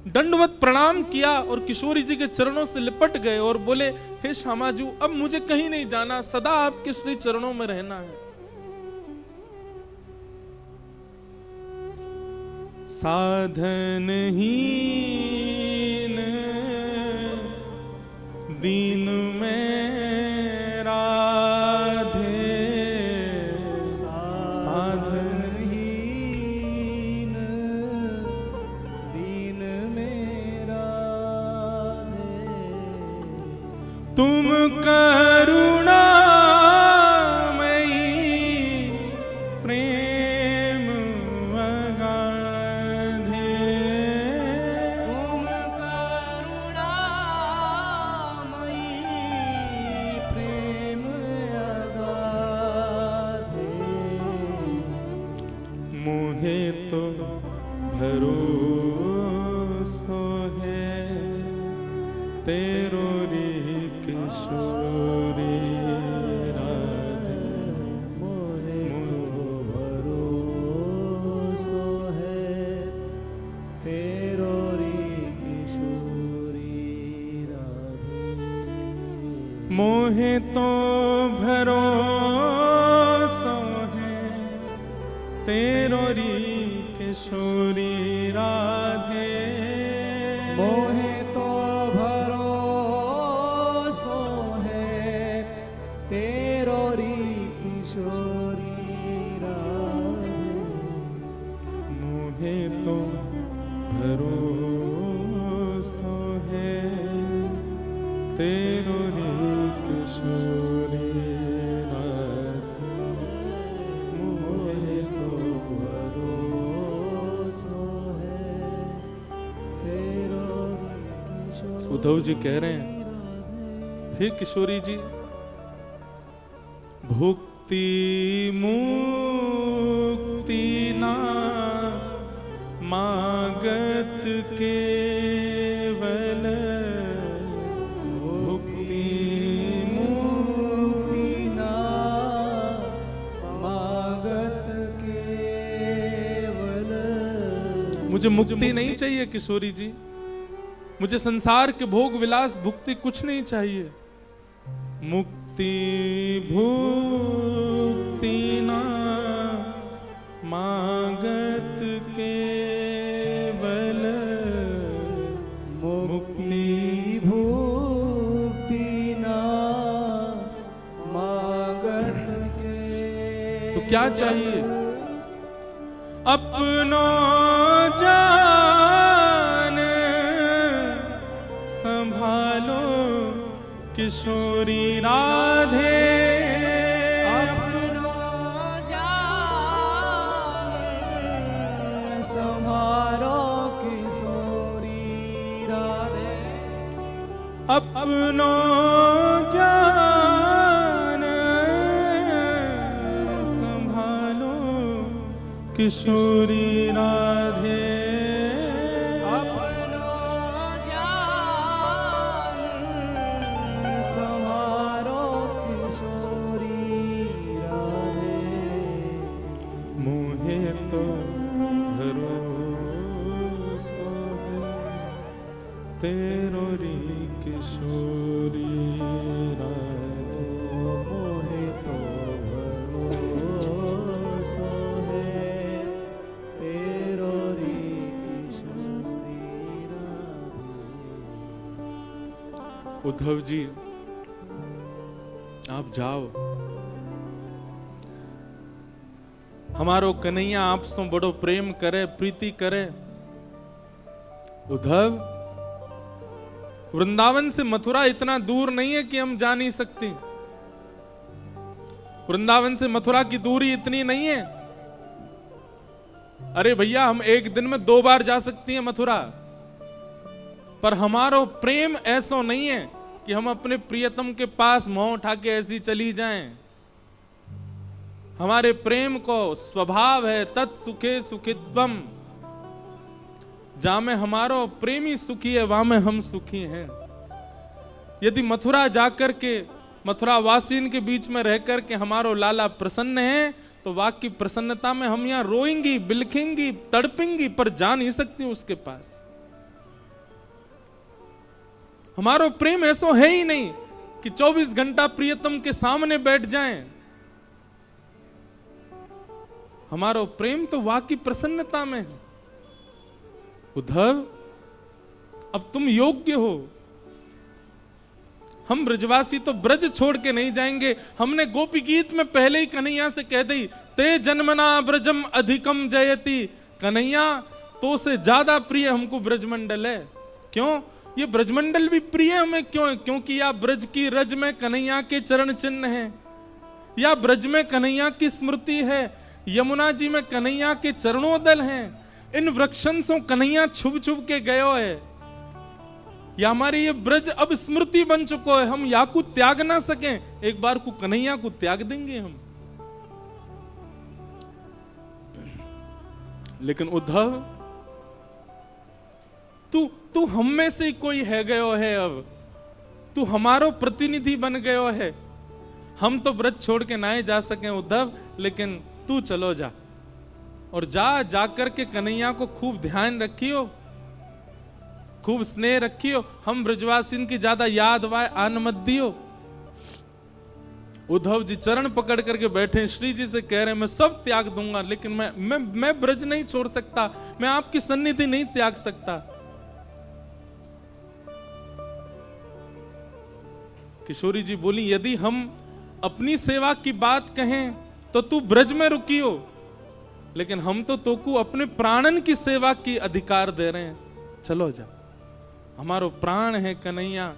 दंडवत प्रणाम किया और किशोरी जी के चरणों से लिपट गए और बोले, हे श्यामाजू, अब मुझे कहीं नहीं जाना, सदा आपके श्री चरणों में रहना है। साधन हीन दीन में राधे, साधन हीन दीन में राधे, तुम करुणा तेरो रे किशोरी राधे, मोहे तो भरोसो है मोहे तो भरोसा है तेरो री किशोरी राधे, मोहे तो भरोसा है तेरो री किशोरी राधे, मोहे तो भरोसा है तेरो रे किशोरी राधे, मोहे तो भरोसा है तेरो री किशोरी। उद्धव जी कह रहे हैं, हे किशोरी जी, भुक्ति मुक्ति ना मागत केवल, भुक्ति मुक्ति ना मागत केवल। मुझे मुक्ति नहीं चाहिए किशोरी जी, मुझे संसार के भोग विलास भुक्ति कुछ नहीं चाहिए। मुक्ति भुक्ति ना मागत केवल, मुक्ति भुक्ति ना मागत के। तो क्या चाहिए? अपनो जान संभालो किशोरी राधे, अपनो जान संभालो किशोरी राधे, अपनो जान संभालो किशोरी राधे, अपनो जान संभालो किशोरी राधे, मोहे तो भरोसा है तेरो री किशोरी राधे, मोहे तो भरोसा है तेरो री किशोरी राधे। उद्धव जी आप जाओ, हमारो कन्हैया आपसे बड़ो प्रेम करे, प्रीति करे। उद्धव, वृंदावन से मथुरा इतना दूर नहीं है कि हम जा नहीं सकते। वृंदावन से मथुरा की दूरी इतनी नहीं है। अरे भैया, हम एक दिन में 2 बार जा सकती हैं मथुरा, पर हमारो प्रेम ऐसा नहीं है कि हम अपने प्रियतम के पास मुंह उठा के ऐसी चली जाएं। हमारे प्रेम को स्वभाव है तत्सुखे सुखित्वम, जहां में हमारो प्रेमी सुखी है वहां में हम सुखी हैं। यदि मथुरा जाकर के मथुरा वासीन के बीच में रहकर के हमारो लाला प्रसन्न है, तो वाक की प्रसन्नता में हम यहां रोएंगी, बिलखेंगी, तड़पेंगी, पर जा नहीं सकती उसके पास। हमारो प्रेम ऐसा है ही नहीं कि 24 घंटा प्रियतम के सामने बैठ जाएं। हमारो प्रेम तो वाकी प्रसन्नता में है। उद्धव, अब तुम योग्य हो। हम ब्रजवासी तो ब्रज छोड़ के नहीं जाएंगे। हमने गोपी गीत में पहले ही कन्हैया से कह दी, ते जन्मना ब्रजम अधिकम जयति। कन्हैया, तो से ज्यादा प्रिय हमको ब्रजमंडल है। क्यों? ये ब्रजमंडल भी प्रिय हमें क्यों है? क्योंकि या ब्रज की रज में कन्हैया के चरण चिन्ह हैं, या ब्रज में कन्हैया की स्मृति है, यमुना जी में कन्हैया के चरणोदल हैं। इन वृक्षन से कन्हैया छुप छुप के गयो है। या हमारे ये ब्रज अब स्मृति बन चुको है, हम या को त्याग ना सकें, एक बार को कन्हैया को त्याग देंगे हम। लेकिन उद्धव, तू हम में से कोई है गयो है। अब तू हमारो प्रतिनिधि बन गयो है। हम तो ब्रज छोड़ के ना ही जा सके उद्धव, लेकिन तू चलो जा, और जाकर के कन्हैया को खूब ध्यान रखियो, खूब स्नेह रखियो। हम ब्रजवासिन की ज्यादा याद वाय आन मत दियो। उद्धव जी चरण पकड़ करके बैठे, श्री जी से कह रहे हैं मैं सब त्याग दूंगा, लेकिन मैं ब्रज नहीं छोड़ सकता, मैं आपकी सन्निधि नहीं त्याग सकता। किशोरी जी बोली, यदि हम अपनी सेवा की बात कहें तो तू ब्रज में रुकी हो, लेकिन हम तो तोकू अपने प्राणन की सेवा की अधिकार दे रहे हैं, चलो जा, हमारो प्राण है कन्हैया,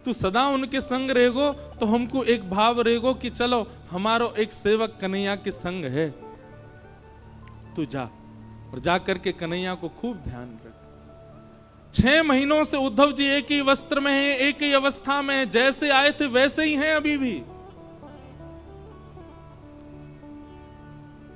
तू सदा उनके संग रहेगो तो हमको एक भाव रहेगो कि चलो हमारो एक सेवक कन्हैया के संग है, तू जा, और जा करके कन्हैया को खूब ध्यान रख। 6 महीनों से उद्धव जी एक ही वस्त्र में हैं, एक ही अवस्था में हैं, जैसे आए थे वैसे ही हैं अभी भी।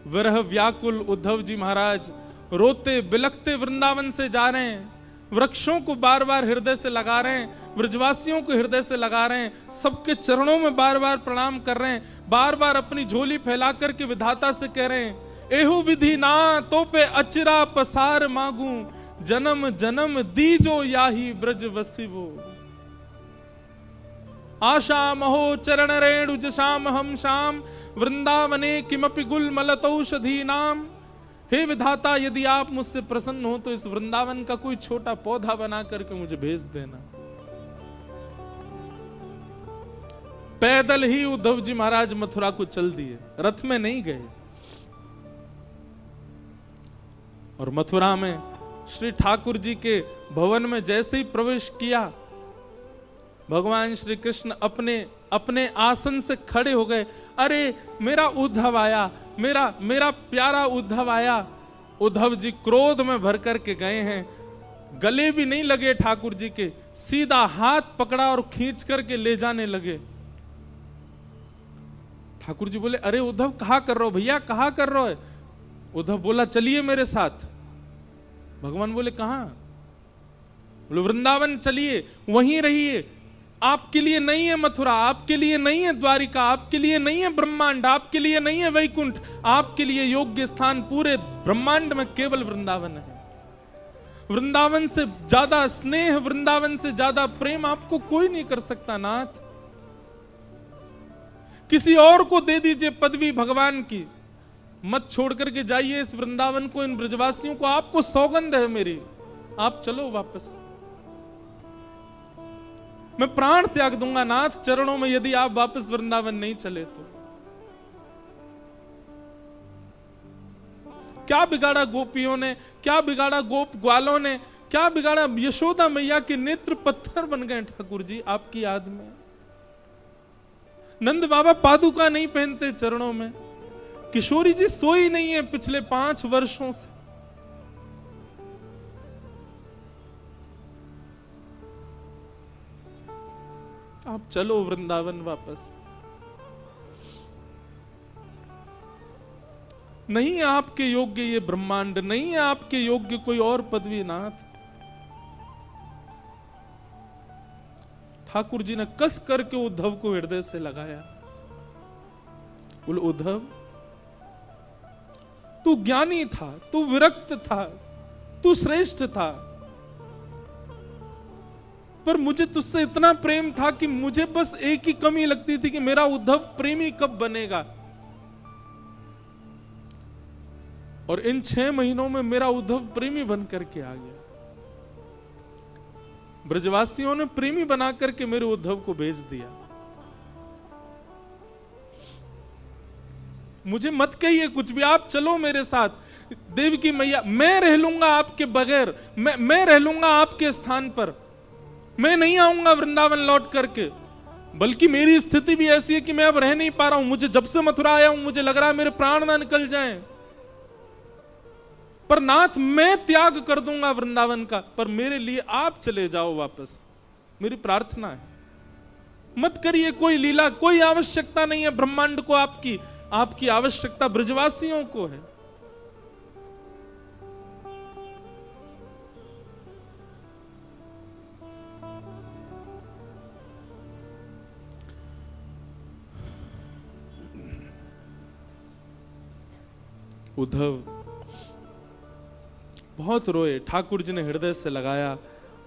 विरह व्याकुल उद्धव जी महाराज रोते बिलखते वृंदावन से जा रहे हैं, वृक्षों को बार बार हृदय से लगा रहे हैं, ब्रजवासियों को हृदय से लगा रहे हैं, सबके चरणों में बार बार प्रणाम कर रहे हैं, बार बार अपनी झोली फैला करके विधाता से कह रहे हैं, एहु विधि ना तो पे अचिरा पसार मांगू, जन्म जन्म दीजो याही ब्रज वसिवो, आशा महो चरण रेणु जशाम हम शाम, वृंदावने किमपि गुल मलतौषधि नाम। हे विधाता, यदि आप मुझसे प्रसन्न हो तो इस वृंदावन का कोई छोटा पौधा बना करके मुझे भेज देना। पैदल ही उद्धव जी महाराज मथुरा को चल दिए, रथ में नहीं गए। और मथुरा में श्री ठाकुर जी के भवन में जैसे ही प्रवेश किया, भगवान श्री कृष्ण अपने अपने आसन से खड़े हो गए। अरे मेरा उद्धव आया, मेरा प्यारा उद्धव आया। उद्धव जी क्रोध में भर करके गए हैं, गले भी नहीं लगे ठाकुर जी के, सीधा हाथ पकड़ा और खींच करके ले जाने लगे। ठाकुर जी बोले, अरे उद्धव कहा कर रहे हो भैया, कहा कर रहे हो? उद्धव बोला, चलिए मेरे साथ। भगवान बोले, कहां? बोले, वृंदावन चलिए, वहीं रहिए। आपके लिए नहीं है मथुरा, आपके लिए नहीं है द्वारिका, आपके लिए नहीं है ब्रह्मांड, आपके लिए नहीं है वैकुंठ, आपके लिए योग्य स्थान पूरे ब्रह्मांड में केवल वृंदावन है। वृंदावन से ज्यादा स्नेह, वृंदावन से ज्यादा प्रेम आपको कोई नहीं कर सकता नाथ। किसी और को दे दीजिए पदवी भगवान की, मत छोड़ करके जाइए इस वृंदावन को, इन ब्रजवासियों को। आपको सौगंध है मेरी, आप चलो वापस। मैं प्राण त्याग दूंगा नाथ चरणों में यदि आप वापस वृंदावन नहीं चले तो। क्या बिगाड़ा गोपियों ने, क्या बिगाड़ा गोप ग्वालों ने, क्या बिगाड़ा? यशोदा मैया के नेत्र पत्थर बन गए ठाकुर जी आपकी याद में। नंद बाबा पादुका नहीं पहनते चरणों में। किशोरी जी सोई नहीं है पिछले 5 वर्षों से। आप चलो वृंदावन वापस। नहीं है आपके योग्य ये ब्रह्मांड, नहीं है आपके योग्य कोई और पदवी नाथ। ठाकुर जी ने कस करके उद्धव को हृदय से लगाया। बोले, उद्धव तू ज्ञानी था, तू विरक्त था, तू श्रेष्ठ था, पर मुझे तुझसे इतना प्रेम था कि मुझे बस एक ही कमी लगती थी कि मेरा उद्धव प्रेमी कब बनेगा। और इन 6 महीनों में मेरा उद्धव प्रेमी बन करके आ गया। ब्रजवासियों ने प्रेमी बना करके मेरे उद्धव को भेज दिया। मुझे मत कहिए कुछ भी, आप चलो मेरे साथ। देवकी मैया, मैं रह लूंगा आपके बगैर, मैं रह लूंगा आपके स्थान पर, मैं नहीं आऊंगा वृंदावन लौट करके। बल्कि मेरी स्थिति भी ऐसी है कि मैं अब रह नहीं पा रहा हूं। मुझे जब से मथुरा आया हूं मुझे लग रहा है मेरे प्राण ना निकल जाएं। पर नाथ मैं त्याग कर दूंगा वृंदावन का, पर मेरे लिए आप चले जाओ वापस, मेरी प्रार्थना है। मत करिए कोई लीला, कोई आवश्यकता नहीं है ब्रह्मांड को आपकी, आपकी आवश्यकता ब्रजवासियों को है। उद्धव बहुत रोए। ठाकुर जी ने हृदय से लगाया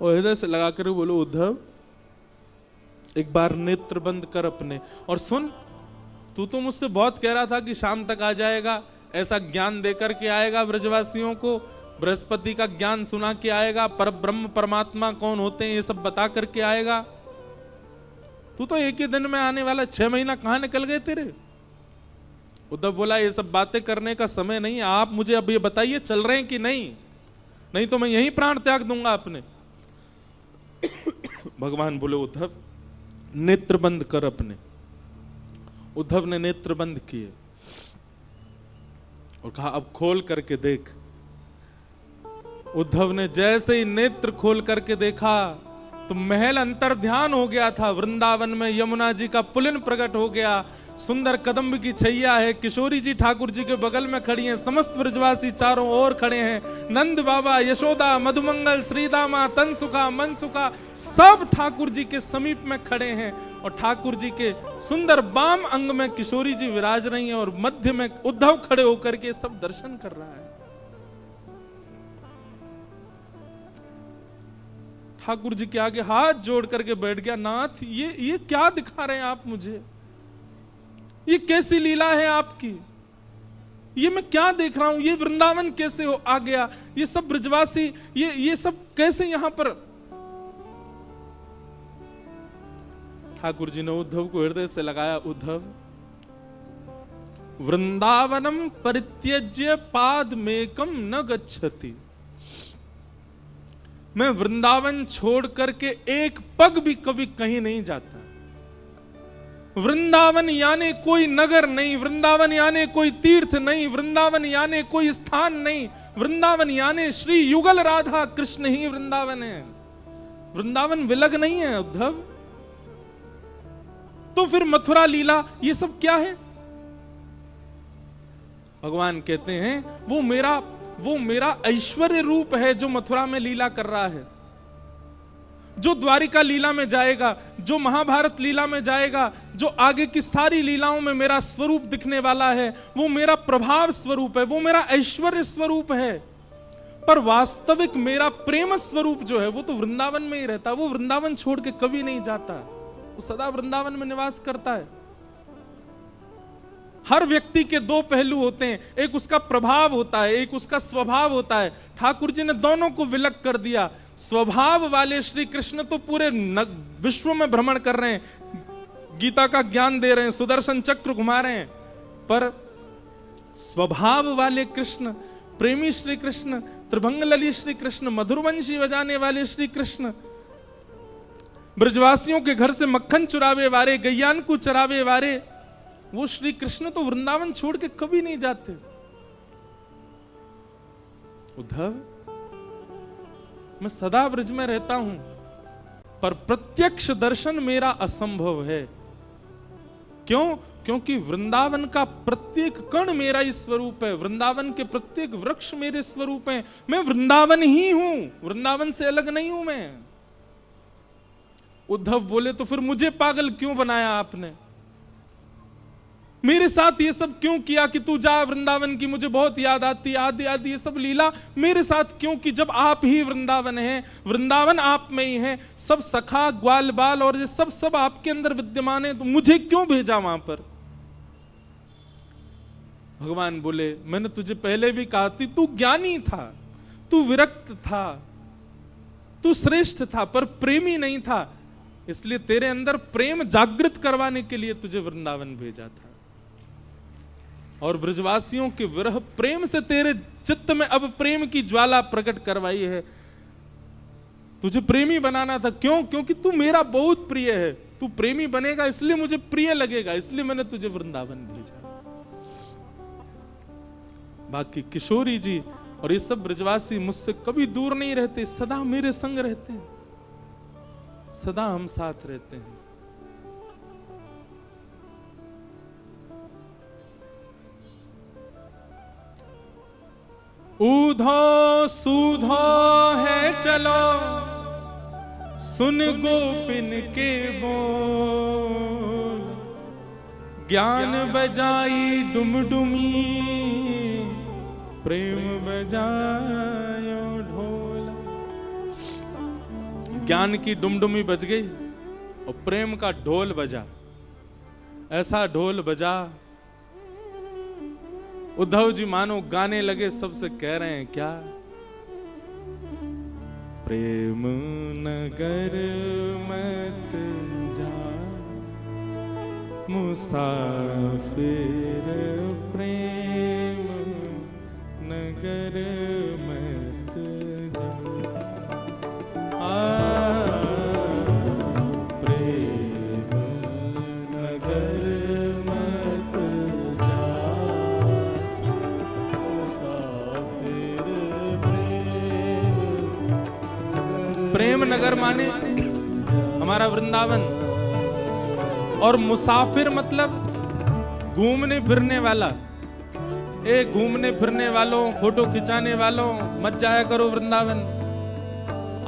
और हृदय से लगाकर बोलो, उद्धव एक बार नेत्र बंद कर अपने और सुन। तू तो मुझसे बहुत कह रहा था कि शाम तक आ जाएगा, ऐसा ज्ञान देकर के आएगा ब्रजवासियों को, बृहस्पति का ज्ञान सुना के आएगा, पर ब्रह्म परमात्मा कौन होते हैं ये सब बता करके आएगा। तू तो एक ही दिन में आने वाला, 6 महीना कहां निकल गए तेरे। उद्धव बोला ये सब बातें करने का समय नहीं है, आप मुझे अब ये बताइए चल रहे हैं कि नहीं, नहीं तो मैं यहीं प्राण त्याग दूंगा अपने। भगवान बोले उद्धव नेत्र बंद कर अपने। उद्धव ने नेत्र बंद किए और कहा अब खोल करके देख। उद्धव ने जैसे ही नेत्र खोल करके देखा तो महल अंतर ध्यान हो गया था। वृंदावन में यमुना जी का पुलिन प्रकट हो गया, सुंदर कदम्ब की छैया है, किशोरी जी ठाकुर जी के बगल में खड़ी हैं, समस्त ब्रजवासी चारों ओर खड़े हैं, नंद बाबा, यशोदा, मधुमंगल, श्रीदामा, तनसुखा, मनसुखा सब ठाकुर जी के समीप में खड़े हैं और ठाकुर जी के सुंदर बाम अंग में किशोरी जी विराज रही हैं और मध्य में उद्धव खड़े होकर के सब दर्शन कर रहा है। ठाकुर जी के आगे हाथ जोड़ करके बैठ गया, नाथ ये क्या दिखा रहे हैं आप मुझे, ये कैसी लीला है आपकी, ये मैं क्या देख रहा हूं, ये वृंदावन कैसे आ गया, ये सब ब्रजवासी ये सब कैसे यहां पर। ठाकुर जी ने उद्धव को हृदय से लगाया, उद्धव वृंदावनम परित्यज्य पादमेकम न गच्छति। मैं वृंदावन छोड़ करके एक पग भी कभी कहीं नहीं जाता। वृंदावन यानी कोई नगर नहीं, वृंदावन यानी कोई तीर्थ नहीं, वृंदावन यानी कोई स्थान नहीं, वृंदावन यानी श्री युगल राधा कृष्ण ही वृंदावन है। वृंदावन विलग नहीं है उद्धव। तो फिर मथुरा लीला ये सब क्या है। भगवान कहते हैं वो मेरा ऐश्वर्य रूप है जो मथुरा में लीला कर रहा है, जो द्वारिका लीला में जाएगा, जो महाभारत लीला में जाएगा, जो आगे की सारी लीलाओं में मेरा स्वरूप दिखने वाला है, वो मेरा प्रभाव स्वरूप है, वो मेरा ऐश्वर्य स्वरूप है। पर वास्तविक मेरा प्रेम स्वरूप जो है वो तो वृंदावन में ही रहता है। वो वृंदावन छोड़ के कभी नहीं जाता, वो सदा वृंदावन में निवास करता है। हर व्यक्ति के दो पहलू होते हैं, एक उसका प्रभाव होता है, एक उसका स्वभाव होता है। ठाकुर जी ने दोनों को विलग कर दिया। स्वभाव वाले श्री कृष्ण तो पूरे विश्व में भ्रमण कर रहे हैं, गीता का ज्ञान दे रहे हैं, सुदर्शन चक्र घुमा रहे हैं, पर स्वभाव वाले कृष्ण, प्रेमी श्री कृष्ण, त्रिभंग लली श्री कृष्ण, मधुरवंशी बजाने वाले श्री कृष्ण, ब्रजवासियों के घर से मक्खन चुरावे वाले, गैयान को चरावे वाले, वो श्री कृष्ण तो वृंदावन छोड़ के कभी नहीं जाते। उद्धव मैं सदा ब्रज में रहता हूं, पर प्रत्यक्ष दर्शन मेरा असंभव है। क्यों? क्योंकि वृंदावन का प्रत्येक कण मेरा ही स्वरूप है, वृंदावन के प्रत्येक वृक्ष मेरे स्वरूप हैं। मैं वृंदावन ही हूं, वृंदावन से अलग नहीं हूं मैं। उद्धव बोले तो फिर मुझे पागल क्यों बनाया आपने, मेरे साथ ये सब क्यों किया कि तू जा वृंदावन की मुझे बहुत याद आती, आदि आदि ये सब लीला मेरे साथ क्यों की, जब आप ही वृंदावन है, वृंदावन आप में ही है, सब सखा ग्वाल बाल और ये सब आपके अंदर विद्यमान है, तो मुझे क्यों भेजा वहां पर। भगवान बोले मैंने तुझे पहले भी कहा थी, तू ज्ञानी था, तू विरक्त था, तू श्रेष्ठ था, पर प्रेमी नहीं था, इसलिए तेरे अंदर प्रेम जागृत करवाने के लिए तुझे वृंदावन भेजा था। और ब्रजवासियों के विरह प्रेम से तेरे चित्त में अब प्रेम की ज्वाला प्रकट करवाई है, तुझे प्रेमी बनाना था। क्यों? क्योंकि तू मेरा बहुत प्रिय है, तू प्रेमी बनेगा इसलिए मुझे प्रिय लगेगा, इसलिए मैंने तुझे वृंदावन भेजा। बाकी किशोरी जी और ये सब ब्रजवासी मुझसे कभी दूर नहीं रहते, सदा मेरे संग रहते हैं, सदा हम साथ रहते हैं। ऊधो सूधो है चलो, सुन गोपिन के बोल, ज्ञान बजाई डुमडुमी, प्रेम बजायो ढोल। ज्ञान की डुमडुमी बज गई, और प्रेम का ढोल बजा, ऐसा ढोल बजा, उद्धव जी मानो गाने लगे, सबसे कह रहे हैं क्या, प्रेम नगर मत जा मुसाफिर, प्रेम नगर मत जा, प्रेम नगर मत जा मुसाफिर, प्रेम नगर माने हमारा वृंदावन, और मुसाफिर मतलब घूमने फिरने वाला। ए घूमने फिरने वालों, फोटो खिंचाने वालों, मत जाया करो वृंदावन।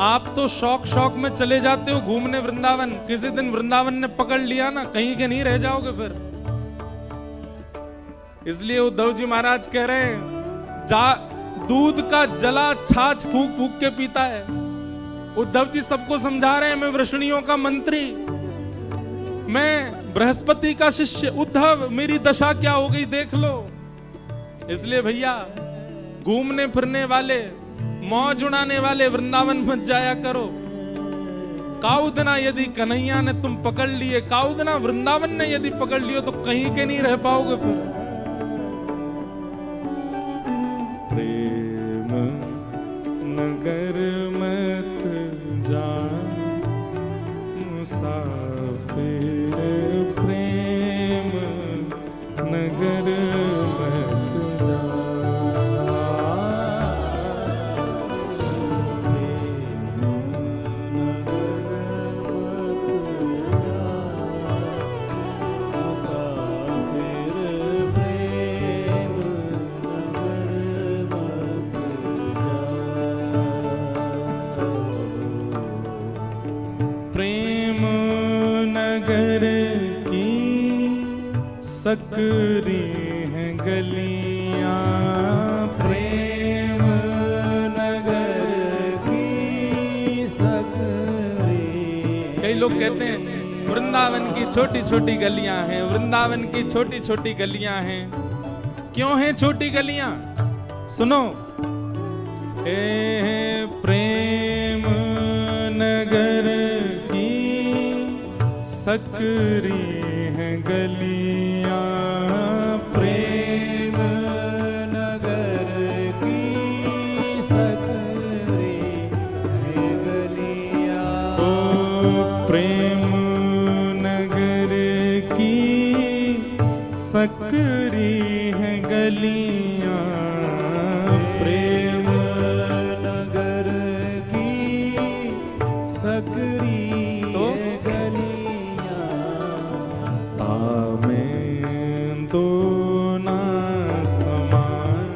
आप तो शौक शौक में चले जाते हो घूमने वृंदावन, किसी दिन वृंदावन ने पकड़ लिया ना, कहीं के नहीं रह जाओगे फिर। इसलिए उद्धव जी महाराज कह रहे हैं, दूध का जला छाछ फूक फूक के पीता है। उद्धव जी सबको समझा रहे हैं, मैं वृष्णियों का मंत्री, मैं बृहस्पति का शिष्य उद्धव, मेरी दशा क्या हो गई देख लो। इसलिए भैया घूमने फिरने वाले, मौज उड़ाने वाले वृंदावन मत जाया करो। काउदना यदि कन्हैया ने तुम पकड़ लिए, काउदना वृंदावन ने यदि पकड़ लियो तो कहीं के नहीं रह पाओगे फिर। प्रेम नगर मत जा मुसाफिर, प्रेम नगर मत जा, प्रेम नगर की सकरी हैं गलियां, प्रेम नगर की सकरी। कई लोग कहते हैं वृंदावन की छोटी छोटी गलियां हैं, वृंदावन की छोटी छोटी गलियां हैं। क्यों हैं छोटी गलियां? सुनो, प्रेम नगर सकरी हैं गलियां, प्रेम नगर की सकरी हैं गलियां, ओ प्रेम नगर की सकरी हैं गलियां, प्रेम नगर की सकरी तो तो ना समान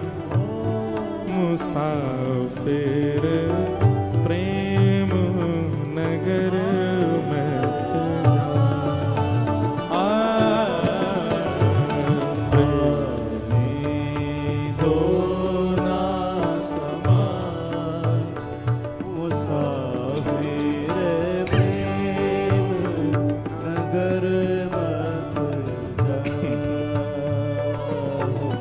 मुसाफिर, प्रेम नगर मत जा, तो ना समान मुसाफिर, प्रेम नगर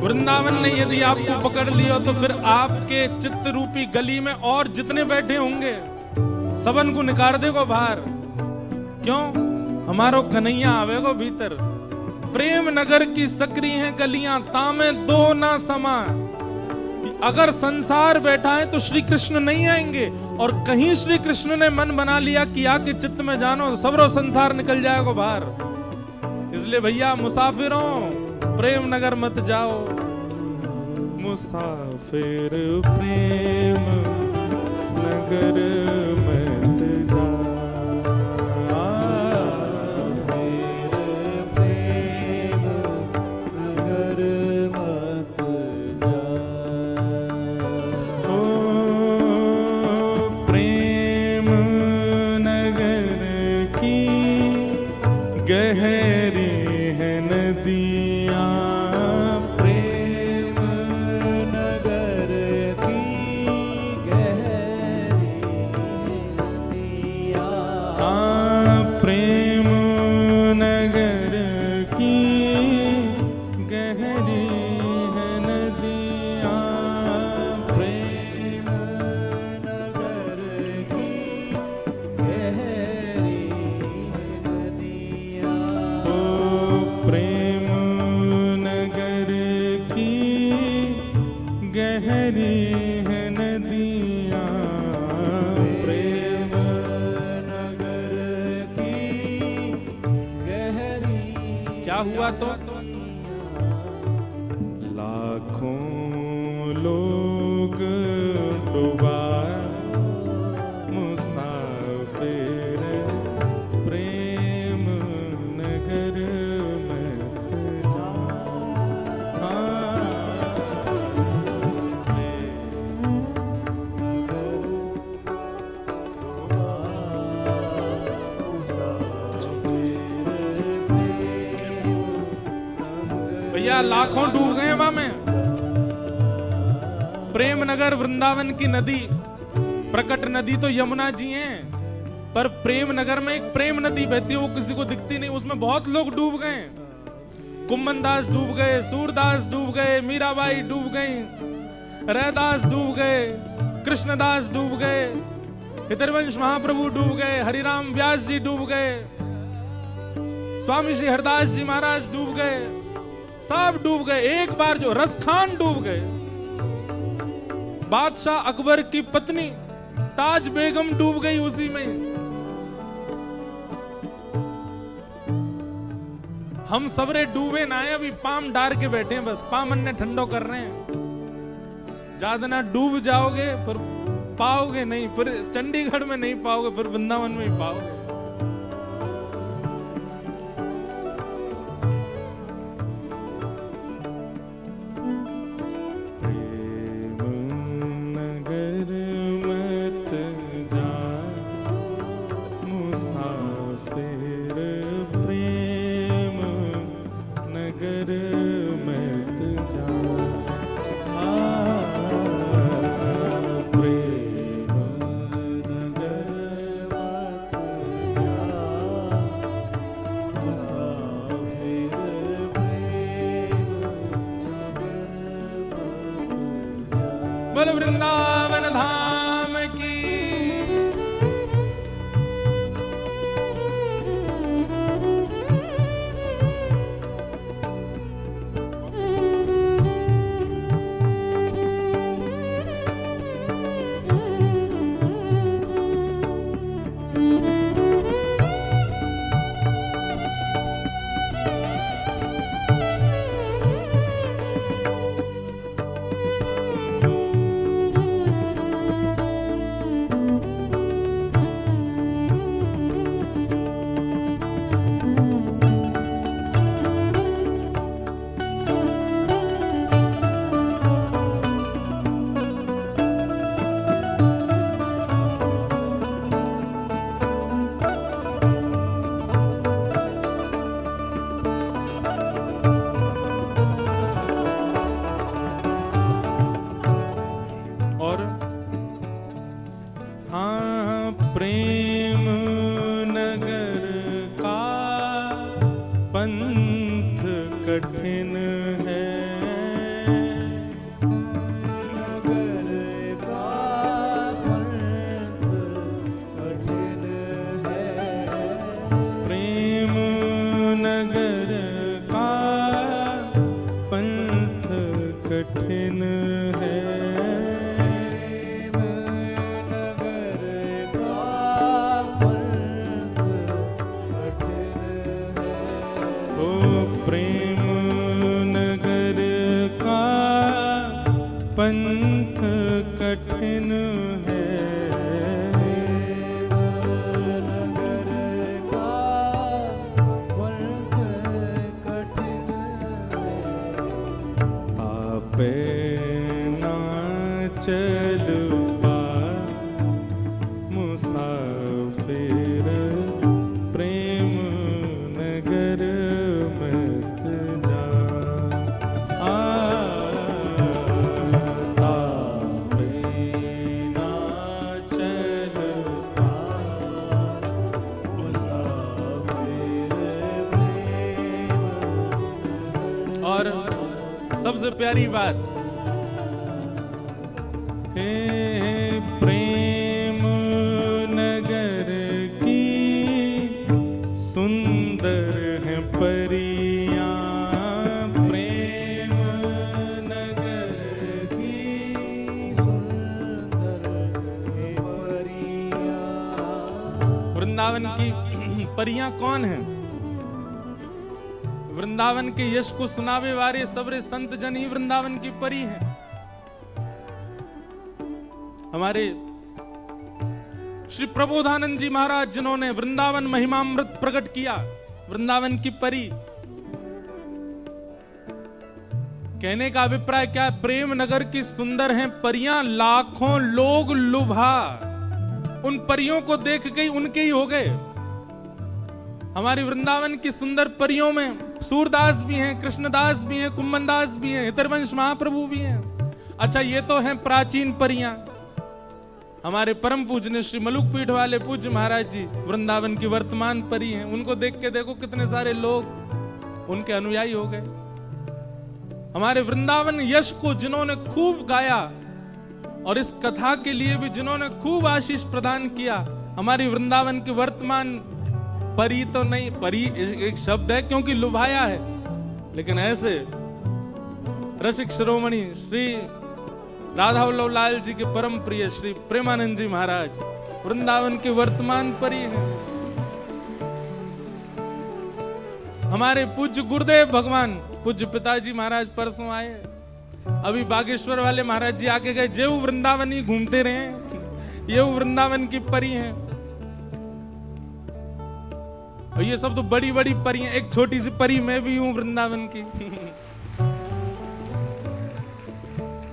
वृंदावन ने यदि आपको पकड़ लिया तो फिर आपके चित्त रूपी गली में और जितने बैठे होंगे सबन को निकाल देगो बाहर। क्यों? हमारो कन्हैया आवेगो भीतर। प्रेम नगर की सकरी हैं गलियां, तामे दो ना समा। अगर संसार बैठा है तो श्री कृष्ण नहीं आएंगे, और कहीं श्री कृष्ण ने मन बना लिया कि आके चित्त में जानो, सबरो संसार निकल जाएगा बाहर। इसलिए भैया मुसाफिरों, प्रेम नगर मत जाओ मुसाफिर, प्रेम नगर मत जा, मुसाफिर प्रेम नगर मत जा, ओ प्रेम नगर की गहरी है नदियां, प्रेम नगर की गहरी नदियां, प्रेम नगर की गहरी है नदियाँ, प्रेम नगर की गहरी नदियाँ, ओ प्रेम नगर की गहरी है नदियाँ, प्रेम नगर की गहरी। क्या हुआ तो लाखों लोग डूबा मुसाफिर प्रेम नगर में जा। भैया लाखों डूब गए वहां में। प्रेम नगर वृंदावन की नदी, प्रकट नदी तो यमुना जी हैं, पर प्रेम नगर में एक प्रेम नदी बहती है, वो किसी को दिखती नहीं, उसमें बहुत लोग डूब गए। कुम्मन दास डूब गए, सूरदास डूब गए, मीराबाई डूब गई, रैदास डूब गए, कृष्णदास डूब गए, हितरवंश महाप्रभु डूब गए, हरिराम व्यास जी डूब गए, स्वामी श्री हरदास जी महाराज डूब गए, सब डूब गए। एक बार जो रसखान डूब गए, बादशाह अकबर की पत्नी ताज बेगम डूब गई उसी में। हम सबरे डूबे ना है, अभी पाम डार के बैठे हैं, बस पामन ने ठंडो कर रहे हैं। ज्यादा ना डूब जाओगे फिर पाओगे नहीं, फिर चंडीगढ़ में नहीं पाओगे, फिर वृंदावन में ही पाओगे। बोल वृंदावन धाम की। प्रेम नगर का पंथ कठिन है, नगर का पंथ कठिन है, प्रेम नगर का पंथ कठिन है, प्रेम नगर का पंथ कठिन है, नगर का पंथ कठिन है, आपे ना चल पा मुसाफिर प्रेम नगर मत जा। आपे ना चल पा मुसाफिर प्रेम सबसे प्यारी बात, हे प्रेम नगर की सुंदर है परियां, प्रेम नगर की सुंदर है परियां। वृंदावन की परियां कौन है? वृंदावन के यश को सुनावे वाले सबरे संत जन ही वृंदावन की परी हैं। हमारे श्री प्रबोधानंद जी महाराज जिन्होंने वृंदावन महिमामृत प्रकट किया, वृंदावन की परी। कहने का अभिप्राय क्या है? प्रेम नगर की सुंदर हैं परियां, लाखों लोग लुभा उन परियों को देख के उनके ही हो गए। हमारी वृंदावन की सुंदर परियों में सूरदास भी हैं, कृष्णदास भी हैं, कुम्मनदास भी हैं, हितरवंश महाप्रभु भी हैं। अच्छा, ये तो हैं प्राचीन परियां। हमारे परम पूज्य श्री मलुक पीठ वाले पूज्य महाराज जी वृंदावन की वर्तमान परी हैं। उनको देख के देखो कितने सारे लोग उनके अनुयायी हो गए। हमारे वृंदावन यश को जिन्होंने खूब गाया और इस कथा के लिए भी जिन्होंने खूब आशीष प्रदान किया, हमारी वृंदावन की वर्तमान परी तो नहीं, परी एक शब्द है क्योंकि लुभाया है, लेकिन ऐसे रसिक शिरोमणि श्री राधा वल्लभ लाल जी के परम प्रिय श्री प्रेमानंद जी महाराज वृंदावन के वर्तमान परी हैं। हमारे पूज्य गुरुदेव भगवान पूज्य पिताजी महाराज परसों आए, अभी बागेश्वर वाले महाराज जी आके गए, जेऊ वृंदावन ही घूमते रहे, ये वृंदावन की परी हैं। और ये सब तो बड़ी बड़ी परी हैं, एक छोटी सी परी मैं भी हूं वृंदावन की।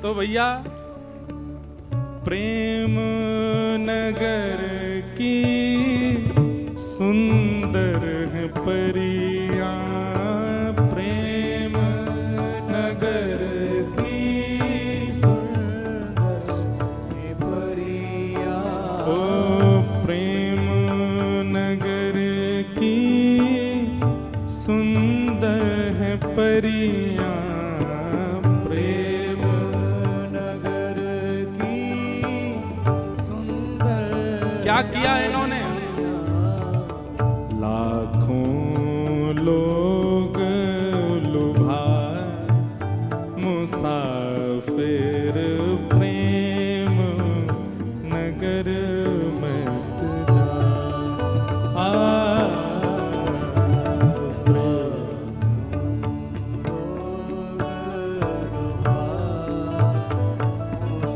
तो भैया, प्रेम नगर की सुंदर है परियां, प्रेम नगर की सुंदर है परियां। ओ प्रेम नगर की सुंदर है परियां, प्रेम नगर की सुंदर। क्या किया इन्होंने? लाखों लोग लुभा मुसाफिर प्रेम नगर मत जा।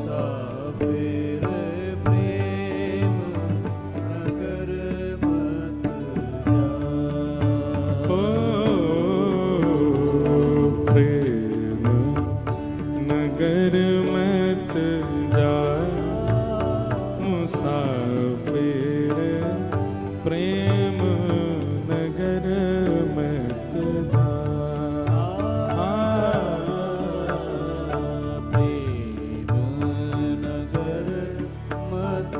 मुसाफिर प्रेम नगर मत जा। ओ प्रेम नगर मत जा, मुसाफिर प्रेम नगर मत जा। प्रेम नगर मत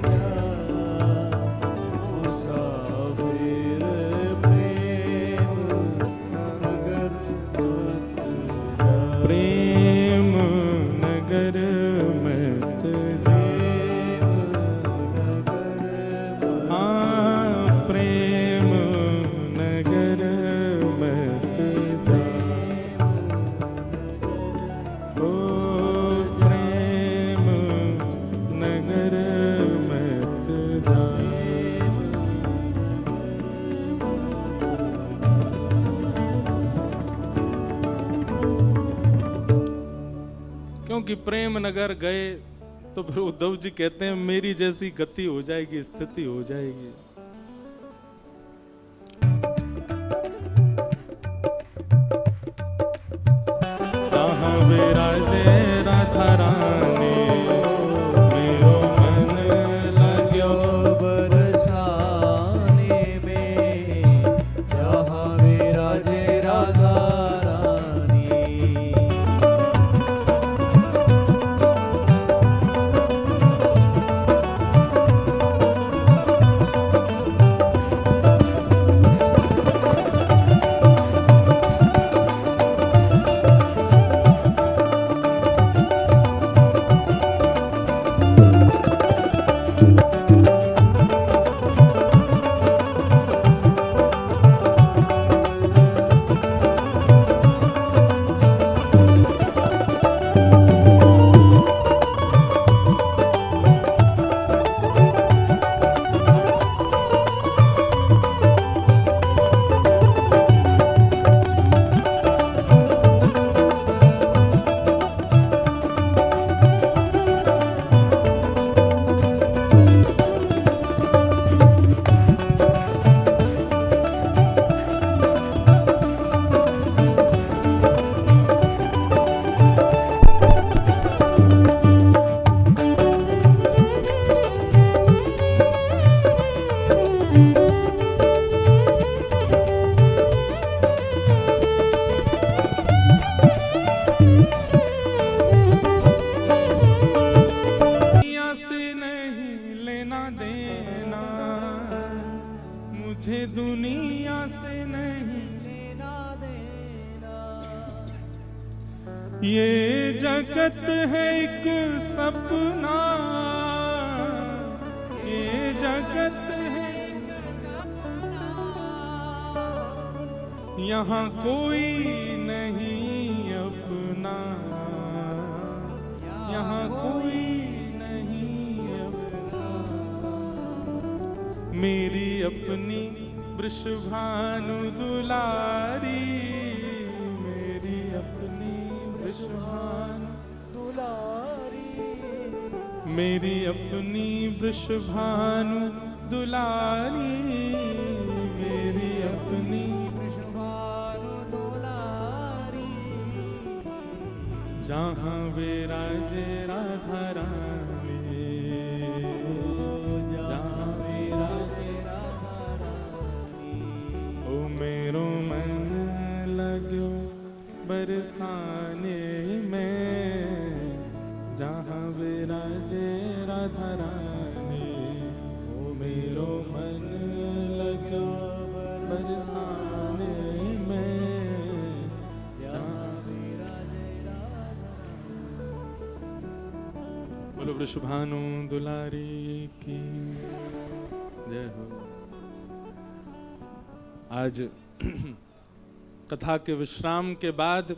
जा, मुसाफिर प्रेम नगर मत जा। प्रेम नगर मत जा। प्रेम नगर मत जा। ओ प्रेम नगर मत जा। क्योंकि प्रेम नगर गए तो फिर उद्धव जी कहते हैं मेरी जैसी गति हो जाएगी, स्थिति हो जाएगी। जहाँ विराजे राधा रानी, मेरो मन लाग्यो बरसाने में, जहाँ विराजे राधा रानी। दुनिया से नहीं लेना देना, मुझे दुनिया से नहीं लेना देना, ये जगत है एक सपना, ये जगत है यहाँ कोई नहीं अपना, यहाँ कोई नहीं अपना। मेरी अपनी वृषभानु दुलारी, मेरी अपनी वृषभानु दुलारी, मेरी अपनी वृषभानु दुलारी, मेरी अपनी वृषभानु दुलारी, जहाँ विराजे राधा रानी, जहाँ विराजे राधा रानी, ओ मेरो मन लगो बरसाने में, जहाँ विराजे राधा रानी, ओ मेरो मन लगो बरसाने में, जहाँ विराजे राधा। बोलो वृषभानु दुलारी की जय हो। आज कथा के विश्राम के बाद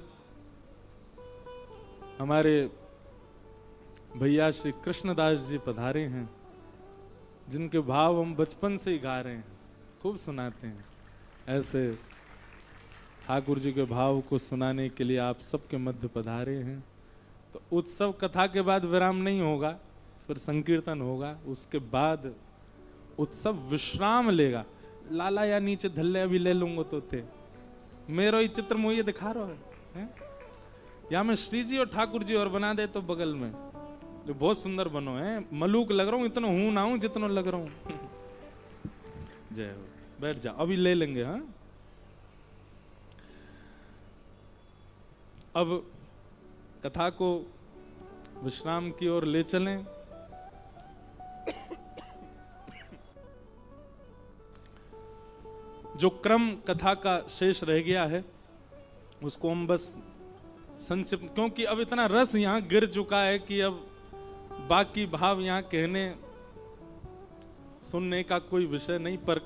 हमारे भैया श्री कृष्णदास जी पधारे हैं, जिनके भाव हम बचपन से ही गा रहे हैं, खूब सुनाते हैं। ऐसे ठाकुर जी के भाव को सुनाने के लिए आप सबके मध्य पधारे हैं। तो उत्सव कथा के बाद विराम नहीं होगा, फिर संकीर्तन होगा, उसके बाद उत्सव विश्राम लेगा। लाला या नीचे धल्ले अभी ले लूंगा तो थे, मेरो ही चित्र मुझे दिखा रहा है? या मैं श्री जी और ठाकुर जी और बना दे तो बगल में, जो बहुत सुंदर बनो है, मलूक लग रहा हूँ, इतना हूं ना हूं जितना लग रहा हूं। जय हो, बैठ जा, अभी ले लेंगे। हाँ, अब कथा को विश्राम की ओर ले चलें। जो क्रम कथा का शेष रह गया है उसको हम बस संक्षिप्त, क्योंकि अब इतना रस यहाँ गिर चुका है कि अब बाकी भाव यहाँ कहने सुनने का कोई विषय नहीं। पर